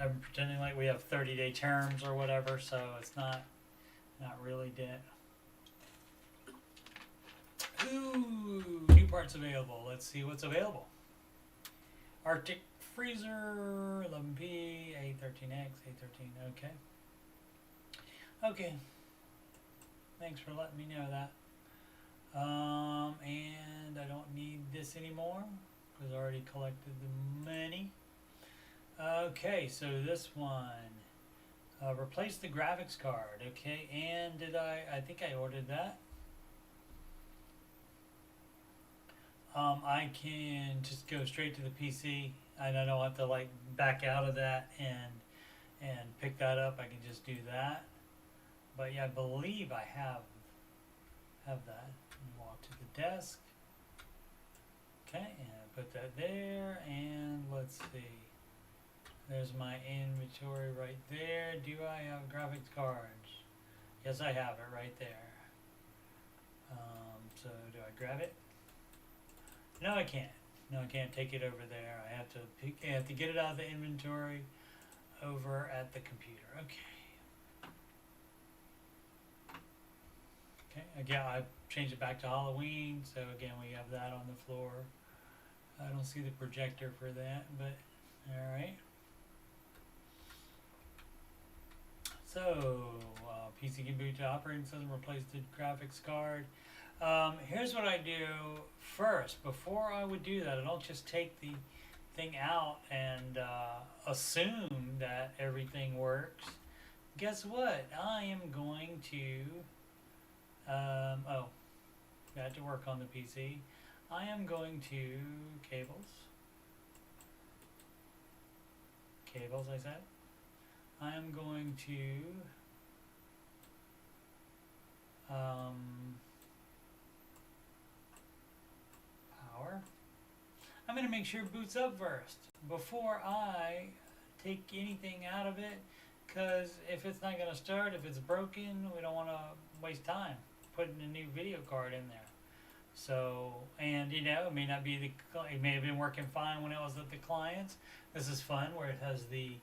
I'm pretending like we have 30-day terms or whatever, so it's not really debt. Ooh, new parts available. Let's see what's available. Arctic freezer, 11P, A13X, A13, okay. Okay. Thanks for letting me know that. And I don't need this anymore because I already collected the money. Okay, so this one, replace the graphics card. Okay, and I think I ordered that. I can just go straight to the PC, and I don't have to like back out of that and pick that up. I can just do that. But yeah, I believe I have that. Walk to the desk. Okay, and I put that there, and let's see. There's my inventory right there. Do I have graphics cards? Yes, I have it right there. So do I grab it? No, I can't. No, I can't take it over there. I have to get it out of the inventory over at the computer. Okay. Okay, again, I changed it back to Halloween, so again, we have that on the floor. I don't see the projector for that, but alright. So, PC can boot to operating system, replace the graphics card. Here's what I do first. Before I would do that, I don't just take the thing out and assume that everything works. Guess what? I am going to got to work on the PC. I am going to cables, I said. I am going to power. I'm going to make sure it boots up first before I take anything out of it, because if it's not going to start, if it's broken, we don't want to waste time putting a new video card in there. So, and you know, it may not be it may have been working fine when it was at the clients. This is fun where it has the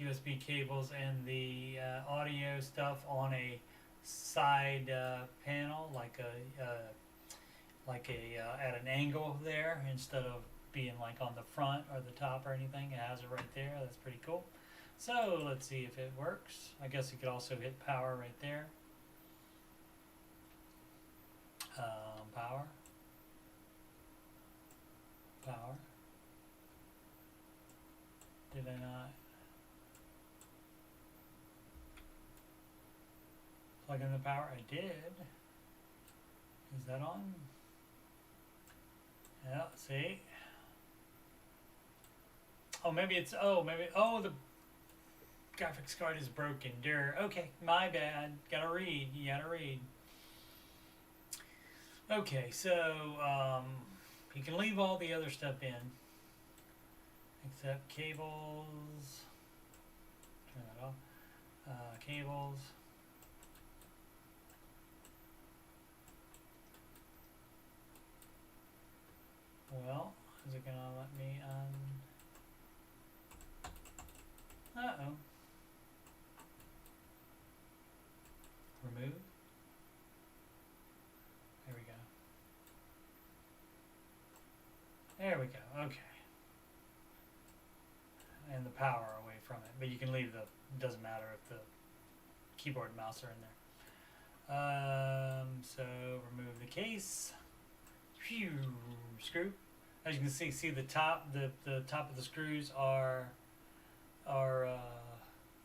USB cables and the audio stuff on a side panel, like at an angle there, instead of being like on the front or the top or anything. It has it right there. That's pretty cool. So let's see if it works. I guess you could also hit power right there. Did I not? Plug in the power? I did. Is that on? Yeah, see? Oh, maybe it's, oh, the graphics card is broken. Durr. Okay, my bad. Gotta read. You gotta read. Okay, so, you can leave all the other stuff in. Except cables. Turn that off. Cables. Well, is it gonna let me uh-oh. Remove. There we go. There we go. Okay. And the power away from it, but you can leave the. Doesn't matter if the keyboard and mouse are in there. So remove the case. Phew, screw. As you can see the top, the top of the screws are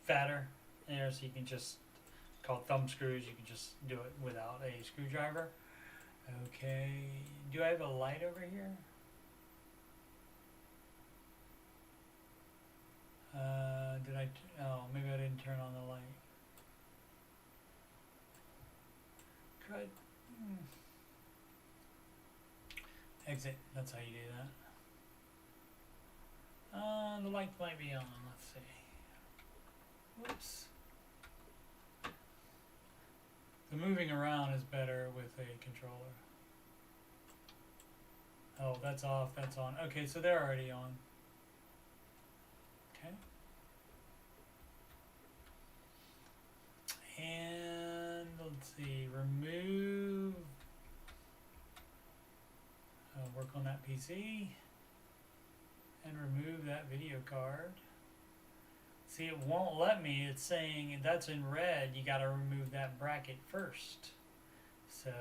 fatter there, so you can just called thumb screws. You can just do it without a screwdriver. Okay, do I have a light over here? Did I? Oh, maybe I didn't turn on the light. Crud. Exit. That's how you do that. The light might be on. Let's see. Whoops. The moving around is better with a controller. Oh, that's off. That's on. Okay, so they're already on. Okay. And let's see. Remove. Work on that PC and remove that video card. See, it won't let me. It's saying that's in red. You got to remove that bracket first. So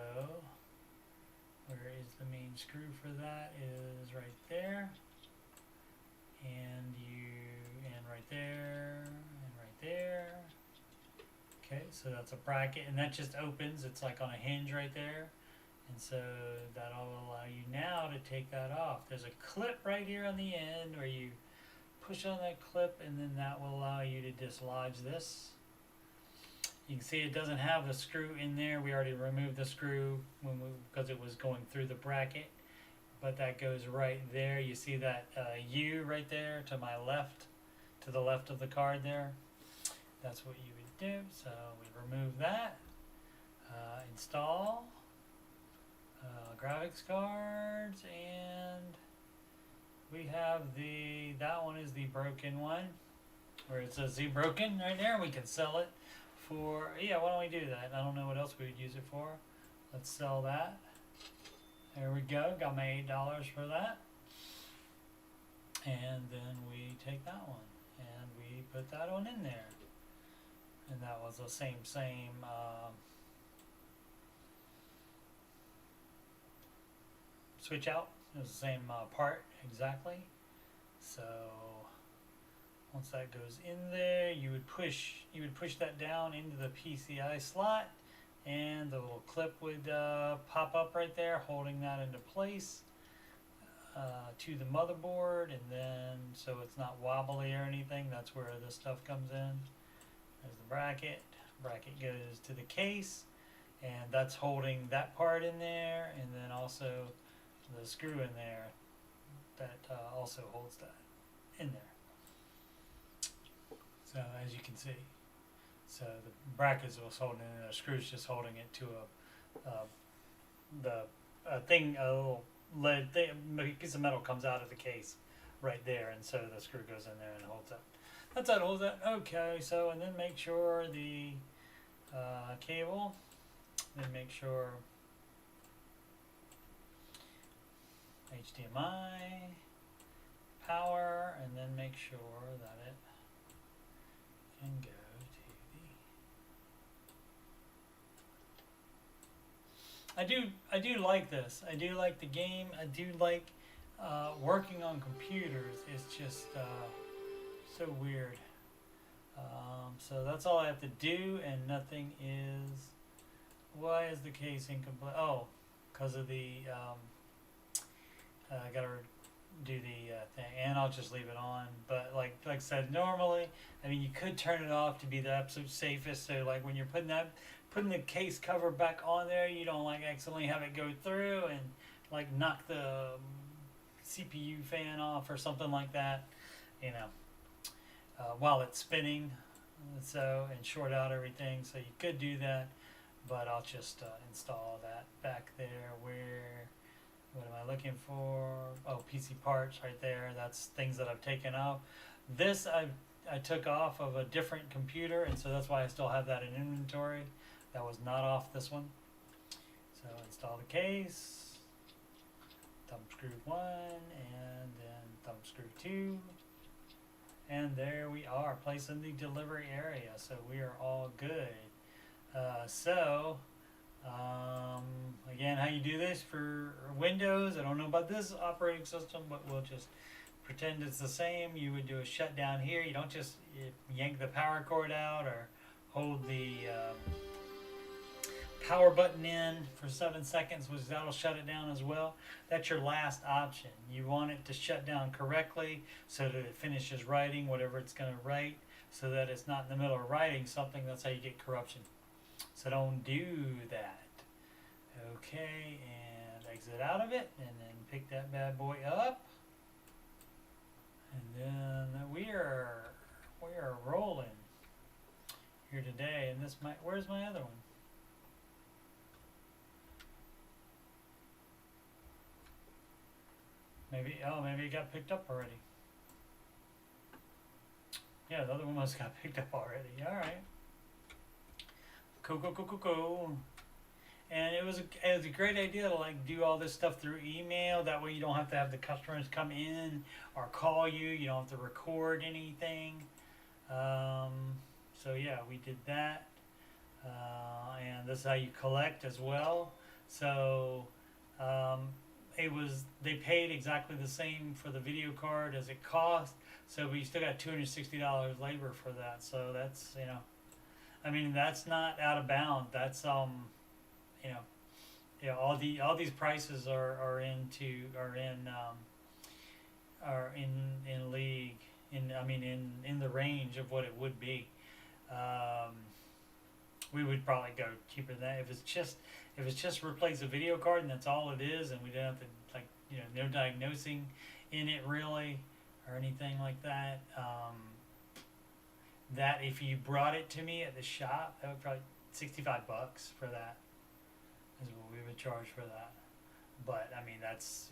where is the main screw for that? Is right there, and right there, and right there. Okay, so that's a bracket, and that just opens. It's like on a hinge right there. And so that'll allow you now to take that off. There's a clip right here on the end where you push on that clip, and then that will allow you to dislodge this. You can see it doesn't have a screw in there. We already removed the screw because it was going through the bracket, but that goes right there. You see that U right there to my left, to the left of the card there. That's what you would do. So we remove that. Install. Graphics cards, and we have that one is the broken one, where it says Z broken right there. We can sell it for, yeah, why don't we do that? I don't know what else we would use it for. Let's sell that. There we go, got my $8 for that. And then we take that one and we put that one in there. And that was the same switch out. It was the same part exactly. So once that goes in there, you would push that down into the PCI slot, and the little clip would pop up right there, holding that into place to the motherboard, and then so it's not wobbly or anything. That's where this stuff comes in. There's the bracket. Bracket goes to the case, and that's holding that part in there, and then also the screw in there that also holds that in there. So as you can see, so the bracket was holding it, the screw's just holding it to a little lead thing, a piece of metal comes out of the case right there, and so the screw goes in there and holds that. That's how it holds that. Okay, so and then make sure the cable, then make sure HDMI, power, and then make sure that it can go to the... I do like this. I do like the game. I do like working on computers. It's just So weird. So that's all I have to do, and nothing is. Why is the case incomplete? Oh, because of the. I gotta do the thing, and I'll just leave it on. But like I said, normally, I mean, you could turn it off to be the absolute safest. So like when you're putting the case cover back on there, you don't like accidentally have it go through and like knock the CPU fan off or something like that, you know, while it's spinning. So and short out everything. So you could do that, but I'll just install that back there. Where? What am I looking for? Oh, PC parts right there. That's things that I've taken off. This I took off of a different computer, and so that's why I still have that in inventory. That was not off this one. So install the case, thumb screw 1, and then thumb screw 2. And there we are, placed in the delivery area. So we are all good. Again, how you do this for Windows, I don't know about this operating system, but we'll just pretend it's the same. You would do a shutdown here. You don't just yank the power cord out or hold the power button in for 7 seconds, which that'll shut it down as well. That's your last option. You want it to shut down correctly so that it finishes writing whatever it's going to write, so that it's not in the middle of writing something. That's how you get corruption. So don't do that. Okay, and exit out of it, and then pick that bad boy up, and then we are rolling here today. And where's my other one? Maybe it got picked up already. Yeah, the other one must got picked up already. All right. Cool. And it was a great idea to like do all this stuff through email. That way you don't have to have the customers come in or call you. You don't have to record anything. So yeah, we did that. And this is how you collect as well. So they paid exactly the same for the video card as it cost. So we still got $260 labor for that. So that's, you know, I mean, that's not out of bounds. That's all these prices are in league, in the range of what it would be. We would probably go cheaper than that if it's just replace a video card and that's all it is, and we don't have to no diagnosing in it really or anything like that. That if you brought it to me at the shop, that would probably $65 for that is what we would charge for that. But I mean, that's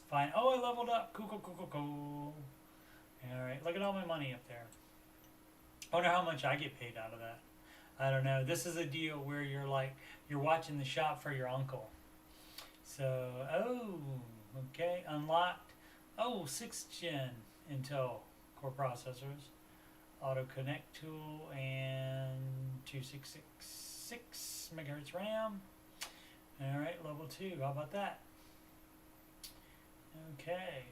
fine. Oh, I leveled up. Cool. All right, look at all my money up there. I wonder how much I get paid out of that. I don't know. This is a deal where you're watching the shop for your uncle. So okay, unlocked. 6th gen Intel core processors. Auto connect tool and 2666 megahertz RAM. All right, level 2. How about that? Okay.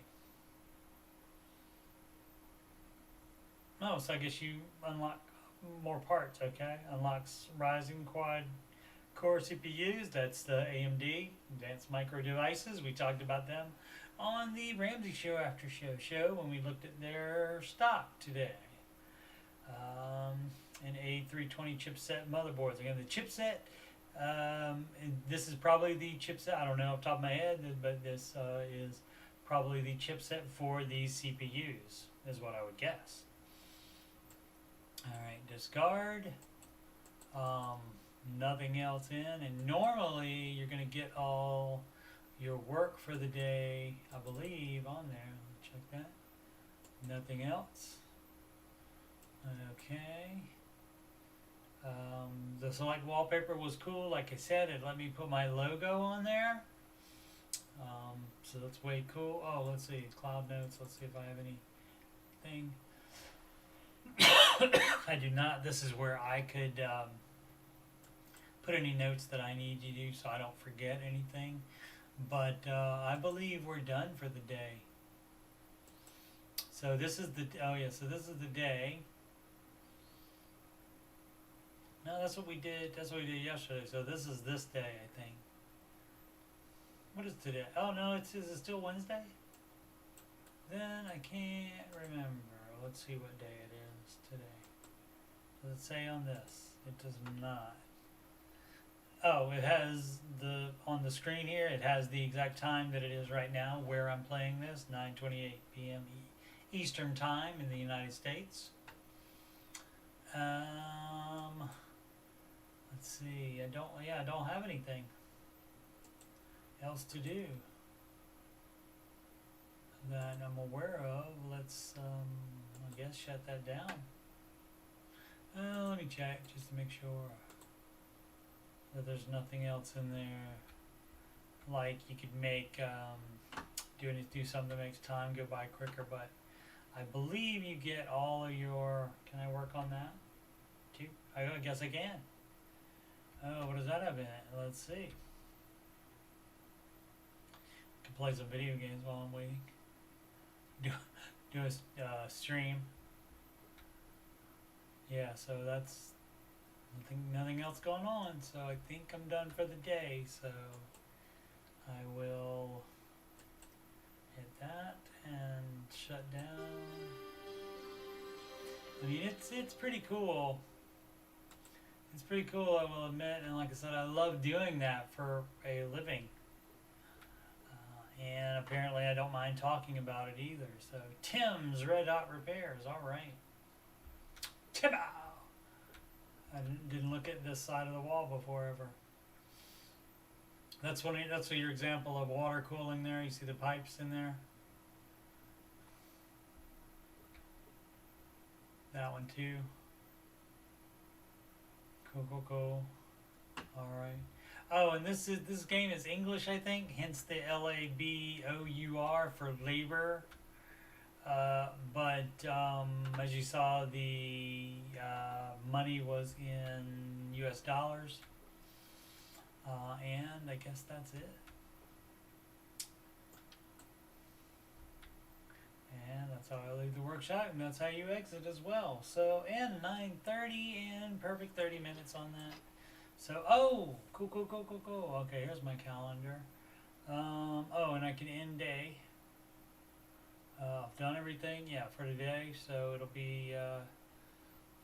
So I guess you unlock more parts. Okay, unlocks Ryzen quad core CPUs. That's the AMD Advanced Micro Devices. We talked about them on the Ramsey Show After Show when we looked at their stock today. An A320 chipset motherboards. Again, the chipset, this is probably the chipset, I don't know off the top of my head, but this is probably the chipset for these CPUs, is what I would guess. Alright, discard. Nothing else in, and normally you're going to get all your work for the day, I believe, on there. Check that. Nothing else. Okay. The select wallpaper was cool. Like I said, it let me put my logo on there. So that's way cool. Oh, let's see. Cloud notes. Let's see if I have anything. I do not. This is where I could put any notes that I need to do so I don't forget anything. But I believe we're done for the day. So this is the, oh yeah, so this is the day. No, that's what we did yesterday. So this is this day, I think. What is today? Oh no, is it still Wednesday? Then I can't remember. Let's see what day it is today. Does it say on this? It does not. Oh, it has on the screen here, it has the exact time that it is right now where I'm playing this, 9:28 p.m. Eastern Time in the United States. Let's see. I don't have anything else to do that I'm aware of. Let's I guess shut that down. Let me check just to make sure that there's nothing else in there. Like you could make do something that makes time go by quicker, but I believe you get all of your. Can I work on that too? I guess I can. Oh, what does that have in it? Let's see. I can play some video games while I'm waiting. Do a stream. Yeah, so that's nothing else going on. So I think I'm done for the day. So I will hit that and shut down. I mean, it's pretty cool. It's pretty cool, I will admit. And like I said, I love doing that for a living. And apparently I don't mind talking about it either. So Tim's Red Hot Repairs. All right. Tim. I didn't look at this side of the wall before ever. That's your example of water cooling there. You see the pipes in there. That one too. Cool. All right. Oh, and this game is English, I think. Hence the LABOUR for labor. But as you saw, the money was in US dollars. And I guess that's it. And that's how I leave the workshop, and that's how you exit as well. So, and 9:30 and perfect 30 minutes on that. So, oh, cool. Okay, here's my calendar. Oh, and I can end day. I've done everything, yeah, for today. So it'll be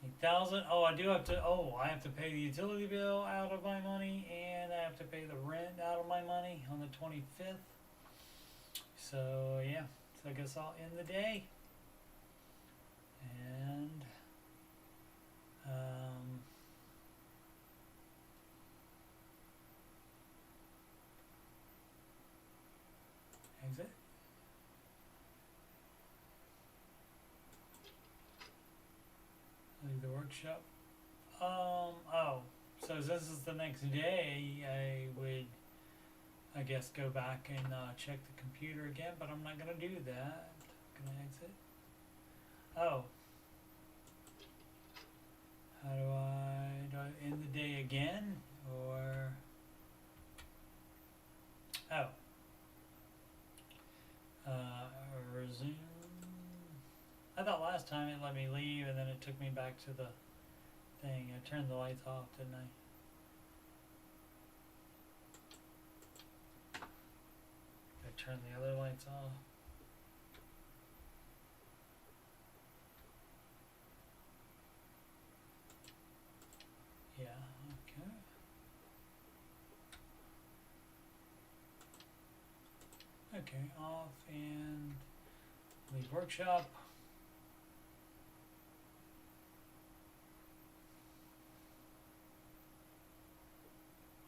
8,000. Oh, I have to pay the utility bill out of my money, and I have to pay the rent out of my money on the 25th. So yeah, so I guess I'll end the day. And exit. Leave the workshop. Oh, so this is the next day. I would, I guess, go back and check the computer again, but I'm not gonna do that. I'm gonna exit. Oh. How do I end the day again? Or resume. I thought last time it let me leave and then it took me back to the thing. I turned the lights off, didn't I? I turned the other lights off. Yeah, okay. Okay, off and leave workshop.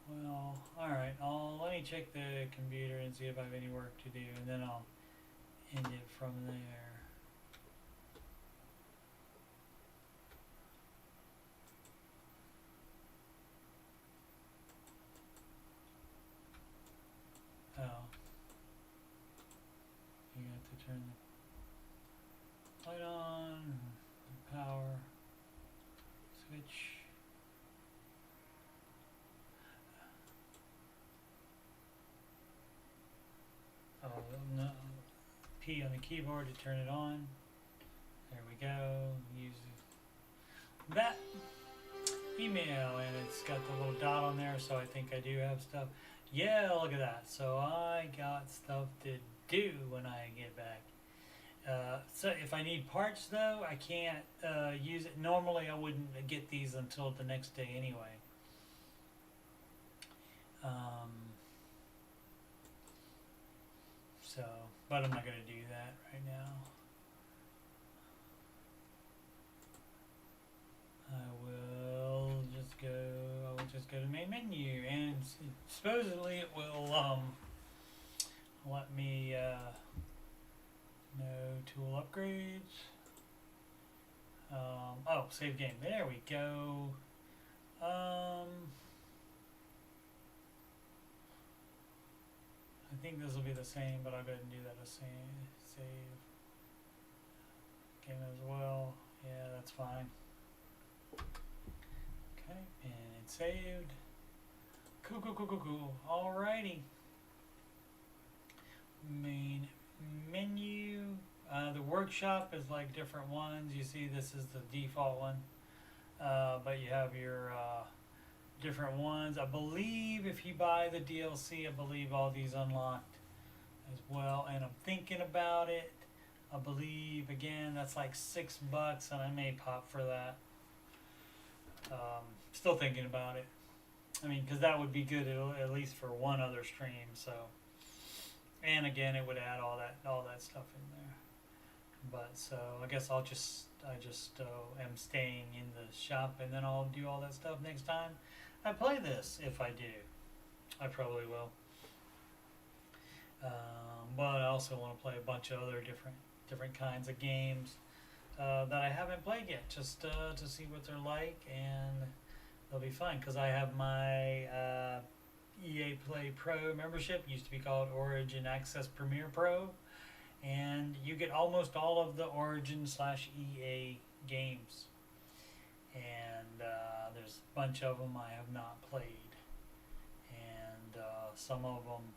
Well, alright, let me check the computer and see if I have any work to do, and then I'll end it from there. Oh. You have to turn the light on, the power switch. Oh, no. P on the keyboard to turn it on. There we go. Use that email, and it's got the little dot on there, so I think I do have stuff. Yeah, look at that. So I got stuff to do when I get back. So if I need parts though, I can't use it. Normally I wouldn't get these until the next day anyway. So, but I'm not going to do that right now. I will just go to main menu, and supposedly it will let me no tool upgrades. Oh, save game. There we go. I think this will be the same, but I'll go ahead and do that as save game as well. Yeah, that's fine. Okay, and it's saved. Cool. Alrighty. Main menu. The workshop is like different ones. You see, this is the default one, but you have your different ones. I believe if you buy the DLC, I believe all these unlocked as well. And I'm thinking about it. I believe again that's like $6, and I may pop for that. Still thinking about it. I mean, because that would be good at least for one other stream. So, and again, it would add all that stuff in there. But so I guess I just am staying in the shop, and then I'll do all that stuff next time I play this. If I do, I probably will. But I also want to play a bunch of other different kinds of games that I haven't played yet, just to see what they're like, and they'll be fun because I have my EA Play Pro membership. Used to be called Origin Access Premier Pro, and you get almost all of the Origin/EA games, and there's a bunch of them I have not played, and some of them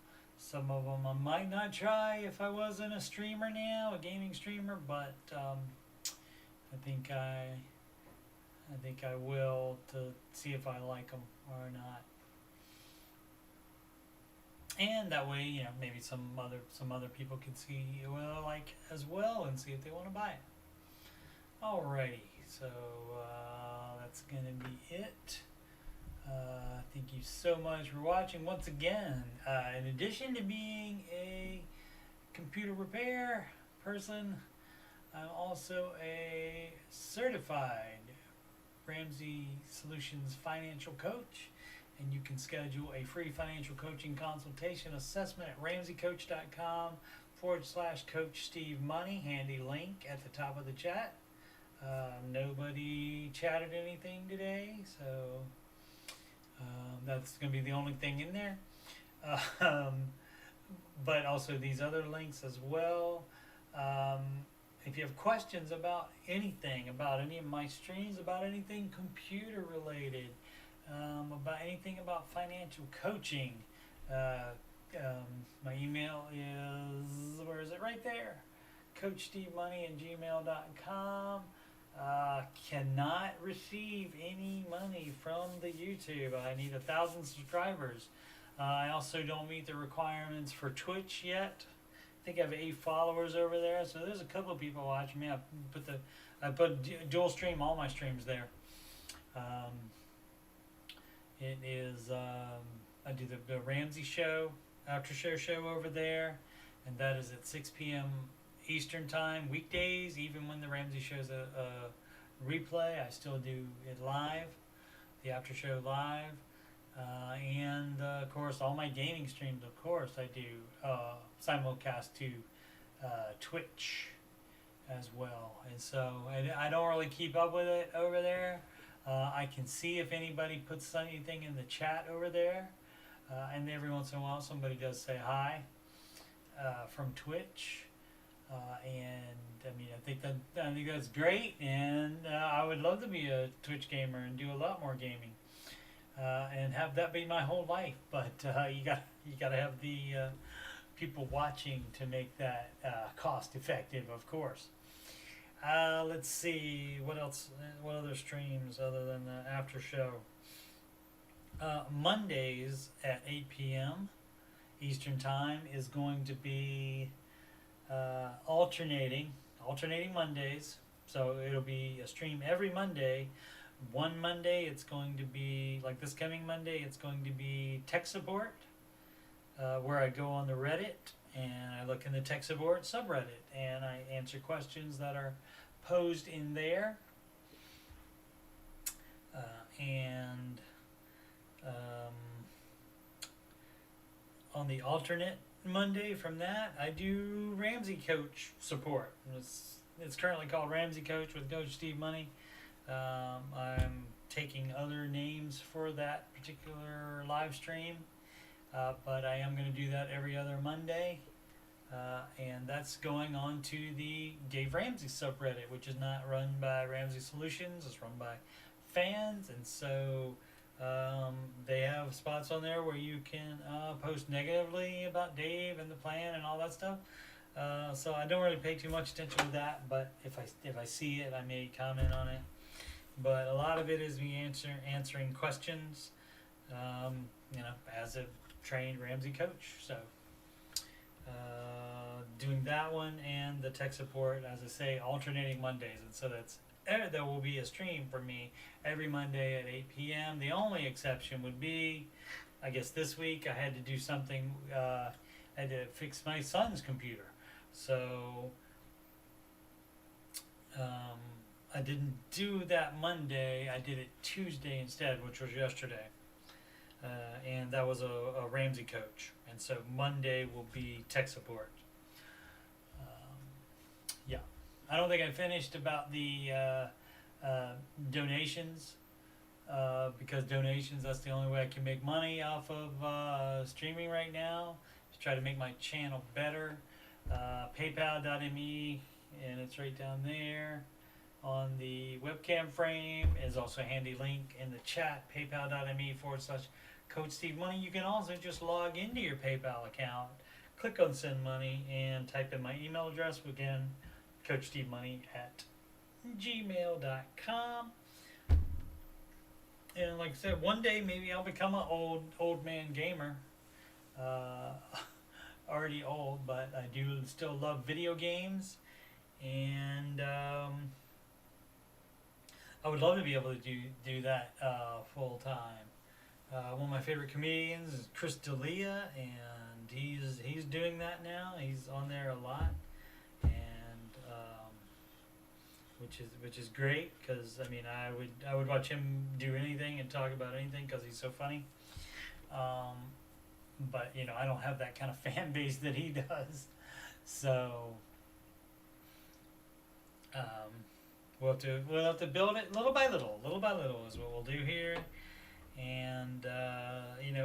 I might not try if I wasn't a streamer now, a gaming streamer, but I think I will, to see if I like them or not. And that way, you know, maybe some other people can see what I like as well and see if they want to buy it. Alrighty, so that's gonna be it. Thank you so much for watching once again. In addition to being a computer repair person, I'm also a certified Ramsey Solutions financial coach, and you can schedule a free financial coaching consultation assessment at ramseycoach.com/Coach Steve Money. Handy link at the top of the chat. Nobody chatted anything today, so that's going to be the only thing in there. But also these other links as well. If you have questions about anything, about any of my streams, about anything computer related, about anything about financial coaching, my email is, where is it? Right there. CoachSteveMoney@gmail.com. Cannot receive any money from the YouTube. I need 1,000 subscribers. I also don't meet the requirements for Twitch yet. I think I have 8 followers over there, so there's a couple of people watching me. I put dual stream all my streams there. It is I do the Ramsey show, after show over there, and that is at 6 p.m. Eastern time weekdays. Even when the Ramsey show's a replay, I still do it live, the after show live, and of course all my gaming streams. Of course, I do simulcast to Twitch as well, and so I don't really keep up with it over there. I can see if anybody puts anything in the chat over there, and every once in a while somebody does say hi from Twitch. And I mean, I think that's great, and I would love to be a Twitch gamer and do a lot more gaming, and have that be my whole life. But you got to have the people watching to make that cost effective, of course. Let's see what else. What other streams other than the after show? Mondays at 8 p.m. Eastern Time is going to be alternating Mondays. So it'll be a stream every Monday. One Monday it's going to be like this coming Monday. It's going to be tech support, where I go on the Reddit and I look in the tech support subreddit and I answer questions that are posed in there. And on the alternate Monday from that, I do Ramsey Coach support. It's currently called Ramsey Coach with Coach Steve Money. I'm taking other names for that particular live stream, but I am going to do that every other Monday. And that's going on to the Dave Ramsey subreddit, which is not run by Ramsey Solutions. It's run by fans, and so they have spots on there where you can post negatively about Dave and the plan and all that stuff. So I don't really pay too much attention to that, but if I see it, I may comment on it. But a lot of it is me answering questions, as a trained Ramsey coach. So doing that one and the tech support, as I say, alternating Mondays, and so there will be a stream for me every Monday at 8 p.m. The only exception would be, I guess this week I had to do something. I had to fix my son's computer, so I didn't do that Monday. I did it Tuesday instead, which was yesterday, and that was a Ramsey coach. And so Monday will be tech support. Yeah, I don't think I finished about the donations, because donations, that's the only way I can make money off of streaming right now, to try to make my channel better. PayPal.me, and it's right down there on the webcam frame. Is also a handy link in the chat, paypal.me/Coach Steve Money. You can also just log into your PayPal account, click on send money, and type in my email address, again, CoachSteveMoney@gmail.com. And like I said, one day maybe I'll become an old man gamer. Already old, but I do still love video games, and I would love to be able to do that full time. One of my favorite comedians is Chris D'Elia, and he's doing that now. He's on there a lot, and which is great, because I mean I would watch him do anything and talk about anything because he's so funny. But I don't have that kind of fan base that he does, so we'll have to build it little by little is what we'll do here. And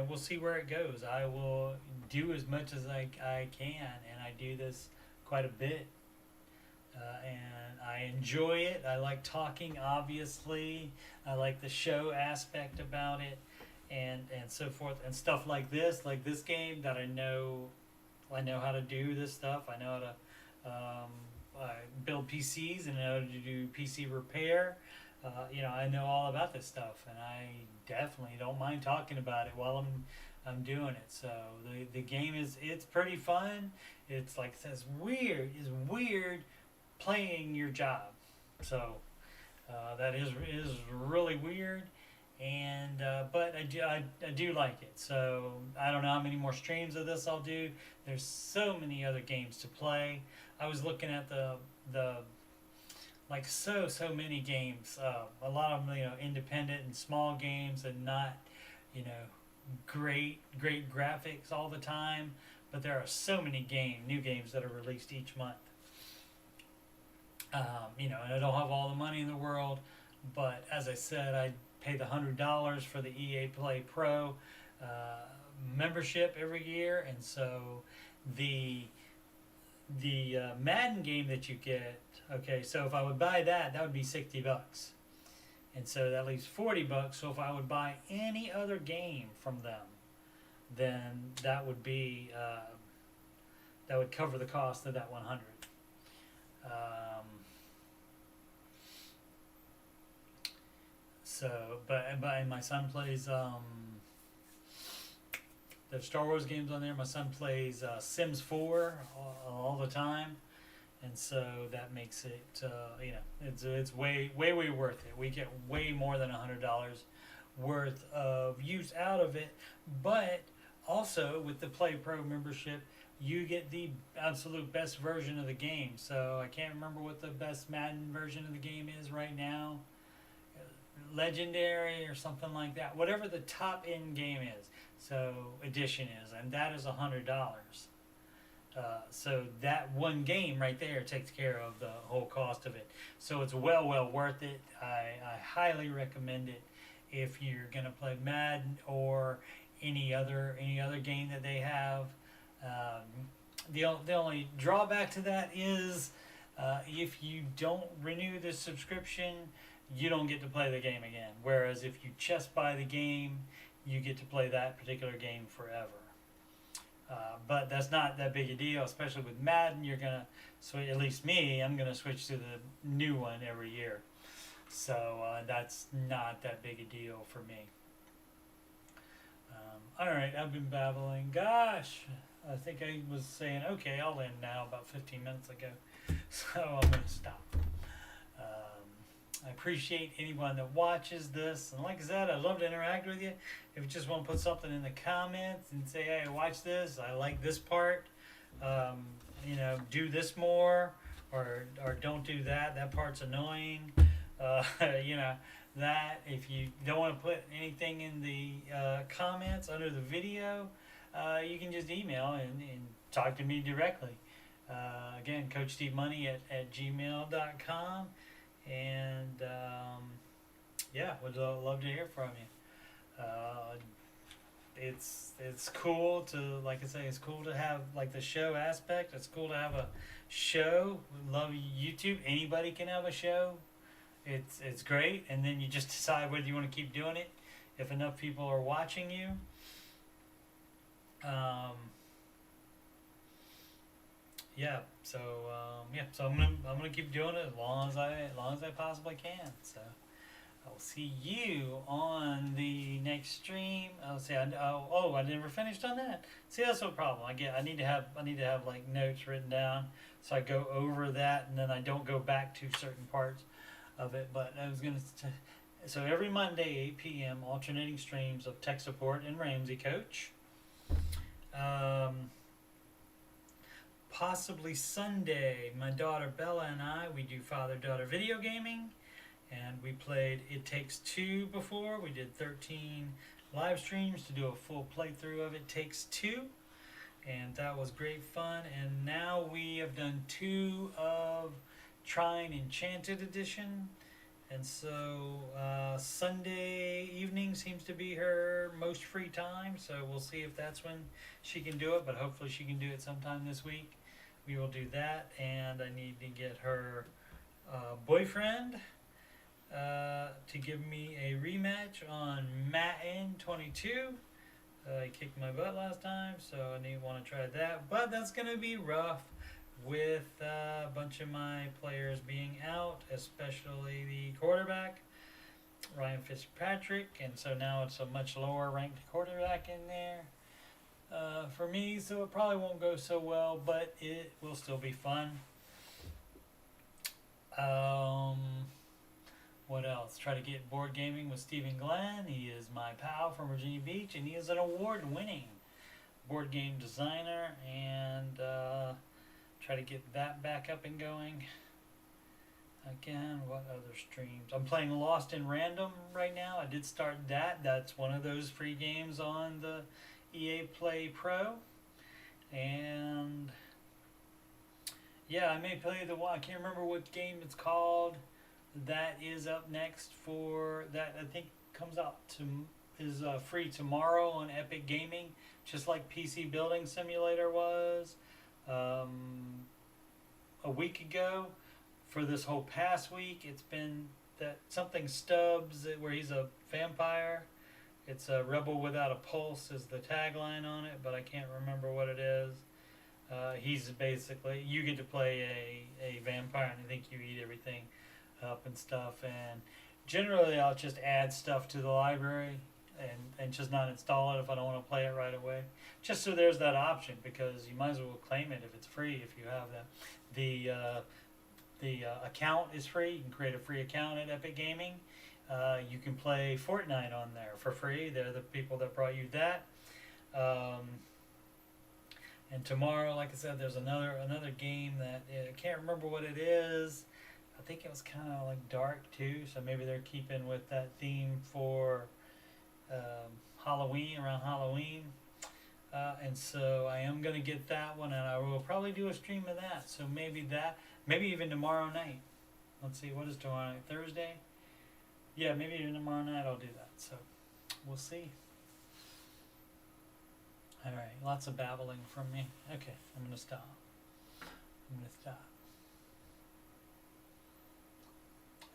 we'll see where it goes. I will do as much as I can, and I do this quite a bit, and I enjoy it. I like talking, obviously. I like the show aspect about it, and so forth, and stuff like this game that I know how to do this stuff. I know how to build PCs, and I know how to do PC repair. I know all about this stuff, and I definitely don't mind talking about it while I'm doing it. So the game it's pretty fun. It's like it says it's weird playing your job. So that is really weird, and but I do like it. So I don't know how many more streams of this I'll do. There's so many other games to play. I was looking at the like so many games, a lot of them independent and small games, and not great graphics all the time, but there are so many new games that are released each month. And I don't have all the money in the world, but as I said, I pay the $100 for the EA Play Pro membership every year, and so the Madden game that you get, okay, so if I would buy that would be $60, and so that leaves $40. So if I would buy any other game from them, then that would be that would cover the cost of that 100. So, but and my son plays the Star Wars games on there. My son plays Sims 4 all the time, and so that makes it it's way worth it. We get way more than $100 worth of use out of it, but also with the Play Pro membership, you get the absolute best version of the game. So I can't remember what the best Madden version of the game is right now. Legendary or something like that. Whatever the top end game is. So edition is, and that is $100. So that one game right there takes care of the whole cost of it. So it's well worth it. I highly recommend it if you're gonna play Madden or any other game that they have. The only drawback to that is if you don't renew the subscription, you don't get to play the game again. Whereas if you just buy the game, you get to play that particular game forever. But that's not that big a deal, especially with Madden. You're gonna, so at least me, I'm gonna switch to the new one every year. So that's not that big a deal for me. All right, I've been babbling. Gosh, I think I was saying, okay, I'll end now about 15 minutes ago. So I'm going to stop. I appreciate anyone that watches this. And like I said, I'd love to interact with you. If you just want to put something in the comments and say, hey, watch this. I like this part. Do this more. Or don't do that. That part's annoying. That if you don't want to put anything in the comments under the video, you can just email and talk to me directly. Again, CoachSteveMoney at gmail.com. And would love to hear from you. It's cool to, like I say, it's cool to have like the show aspect. It's cool to have a show. We love YouTube. Anybody can have a show. It's great, and then you just decide whether you want to keep doing it if enough people are watching you. So I'm gonna keep doing it as long as I possibly can. So I'll see you on the next stream. I never finished on that. See, that's no problem. I need to have like notes written down, so I go over that, and then I don't go back to certain parts of it. But I was so every Monday 8 p.m. alternating streams of tech support and Ramsey Coach. Possibly Sunday, my daughter Bella and I, we do father-daughter video gaming, and we played It Takes Two before. We did 13 live streams to do a full playthrough of It Takes Two, and that was great fun. And now we have done 2 of Trying Enchanted Edition, and so Sunday evening seems to be her most free time, so we'll see if that's when she can do it, but hopefully she can do it sometime this week. We will do that, and I need to get her boyfriend to give me a rematch on Madden 22. He kicked my butt last time, so I want to try that, but that's going to be rough with a bunch of my players being out, especially the quarterback, Ryan Fitzpatrick, and so now it's a much lower ranked quarterback in there for me, so it probably won't go so well, but it will still be fun. What else? Try to get board gaming with Stephen Glenn. He is my pal from Virginia Beach, and he is an award-winning board game designer, and try to get that back up and going. Again, what other streams? I'm playing Lost in Random right now. I did start that. That's one of those free games on the EA Play Pro. And I may play I can't remember what game it's called. That is up next for that. I think comes out is free tomorrow on Epic Gaming, just like PC Building Simulator was a week ago. For this whole past week, it's been that something Stubbs, where he's a vampire. It's a Rebel Without a Pulse is the tagline on it, but I can't remember what it is. He's basically, you get to play a vampire, and I think you eat everything up and stuff. And generally I'll just add stuff to the library and just not install it if I don't want to play it right away. Just so there's that option, because you might as well claim it if it's free, if you have that. The account is free. You can create a free account at Epic Gaming. You can play Fortnite on there for free. They're the people that brought you that. And tomorrow, like I said, there's another game that I can't remember what it is. I think it was kind of like dark too, so maybe they're keeping with that theme for Halloween, around Halloween. And so I am going to get that one, and I will probably do a stream of that. So maybe even tomorrow night. Let's see, what is tomorrow night? Thursday? Yeah, maybe even tomorrow night I'll do that. So we'll see. All right, lots of babbling from me. Okay, I'm going to stop.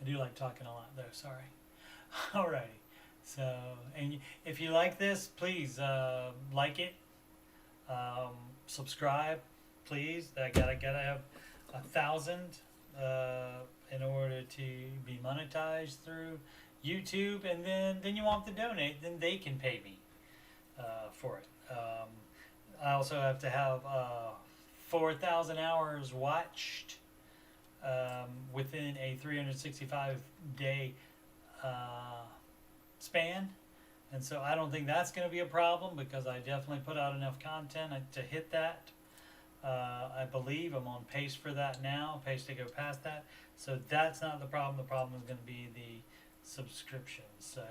I do like talking a lot, though. Sorry. Alrighty. So, and if you like this, please like it. Subscribe, please. I gotta have 1,000 in order to be monetized through YouTube, and then you want to donate, then they can pay me for it. I also have to have 4,000 hours watched within a 365-day span, and so I don't think that's going to be a problem, because I definitely put out enough content to hit that. I believe I'm on pace for that now, pace to go past that, so that's not the problem. The problem is going to be the subscription. So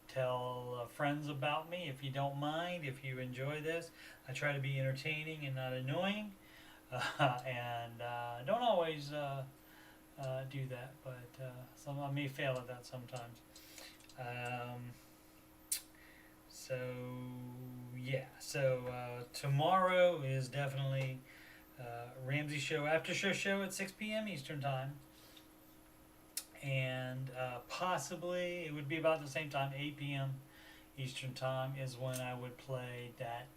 tell friends about me if you don't mind, if you enjoy this. I try to be entertaining and not annoying, and don't always do that, but I may fail at that sometimes. So yeah, so tomorrow is definitely Ramsey show, after show at 6 p.m. Eastern time, and possibly it would be about the same time, 8 p.m. Eastern time is when I would play that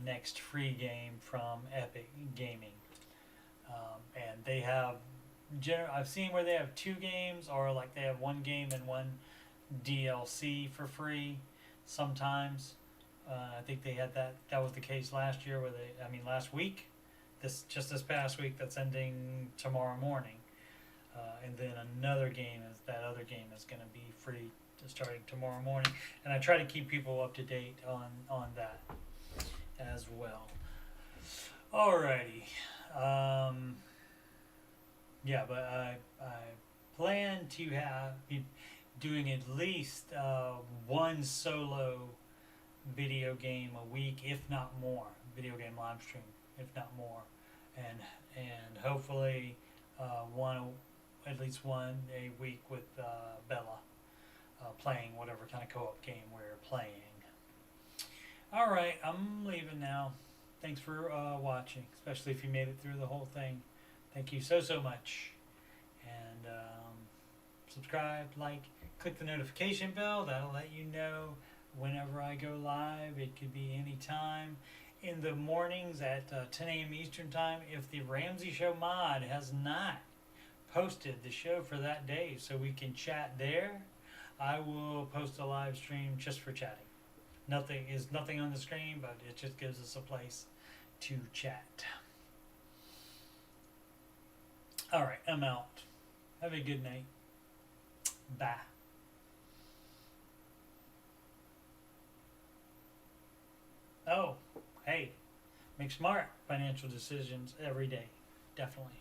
next free game from Epic Gaming. And they have, I've seen where they have 2 games, or like they have 1 game and 1 DLC for free sometimes. I think they had that was the case last year, last week, this past week, that's ending tomorrow morning. And then another game that other game is going to be free starting tomorrow morning, and I try to keep people up to date on that as well. Alrighty. Yeah, but I plan to be doing at least 1 solo video game a week, if not more. Video game live stream, if not more, and hopefully at least one a week with Bella, playing whatever kind of co-op game we're playing. All right, I'm leaving now. Thanks for watching, especially if you made it through the whole thing. Thank you so much. And subscribe, like, click the notification bell. That'll let you know whenever I go live. It could be any time in the mornings at 10 a.m. Eastern time. If the Ramsey Show mod has not posted the show for that day so we can chat there, I will post a live stream just for chatting. Nothing on the screen, but it just gives us a place to chat. Alright, I'm out. Have a good night. Bye. Oh, hey, make smart financial decisions every day. Definitely.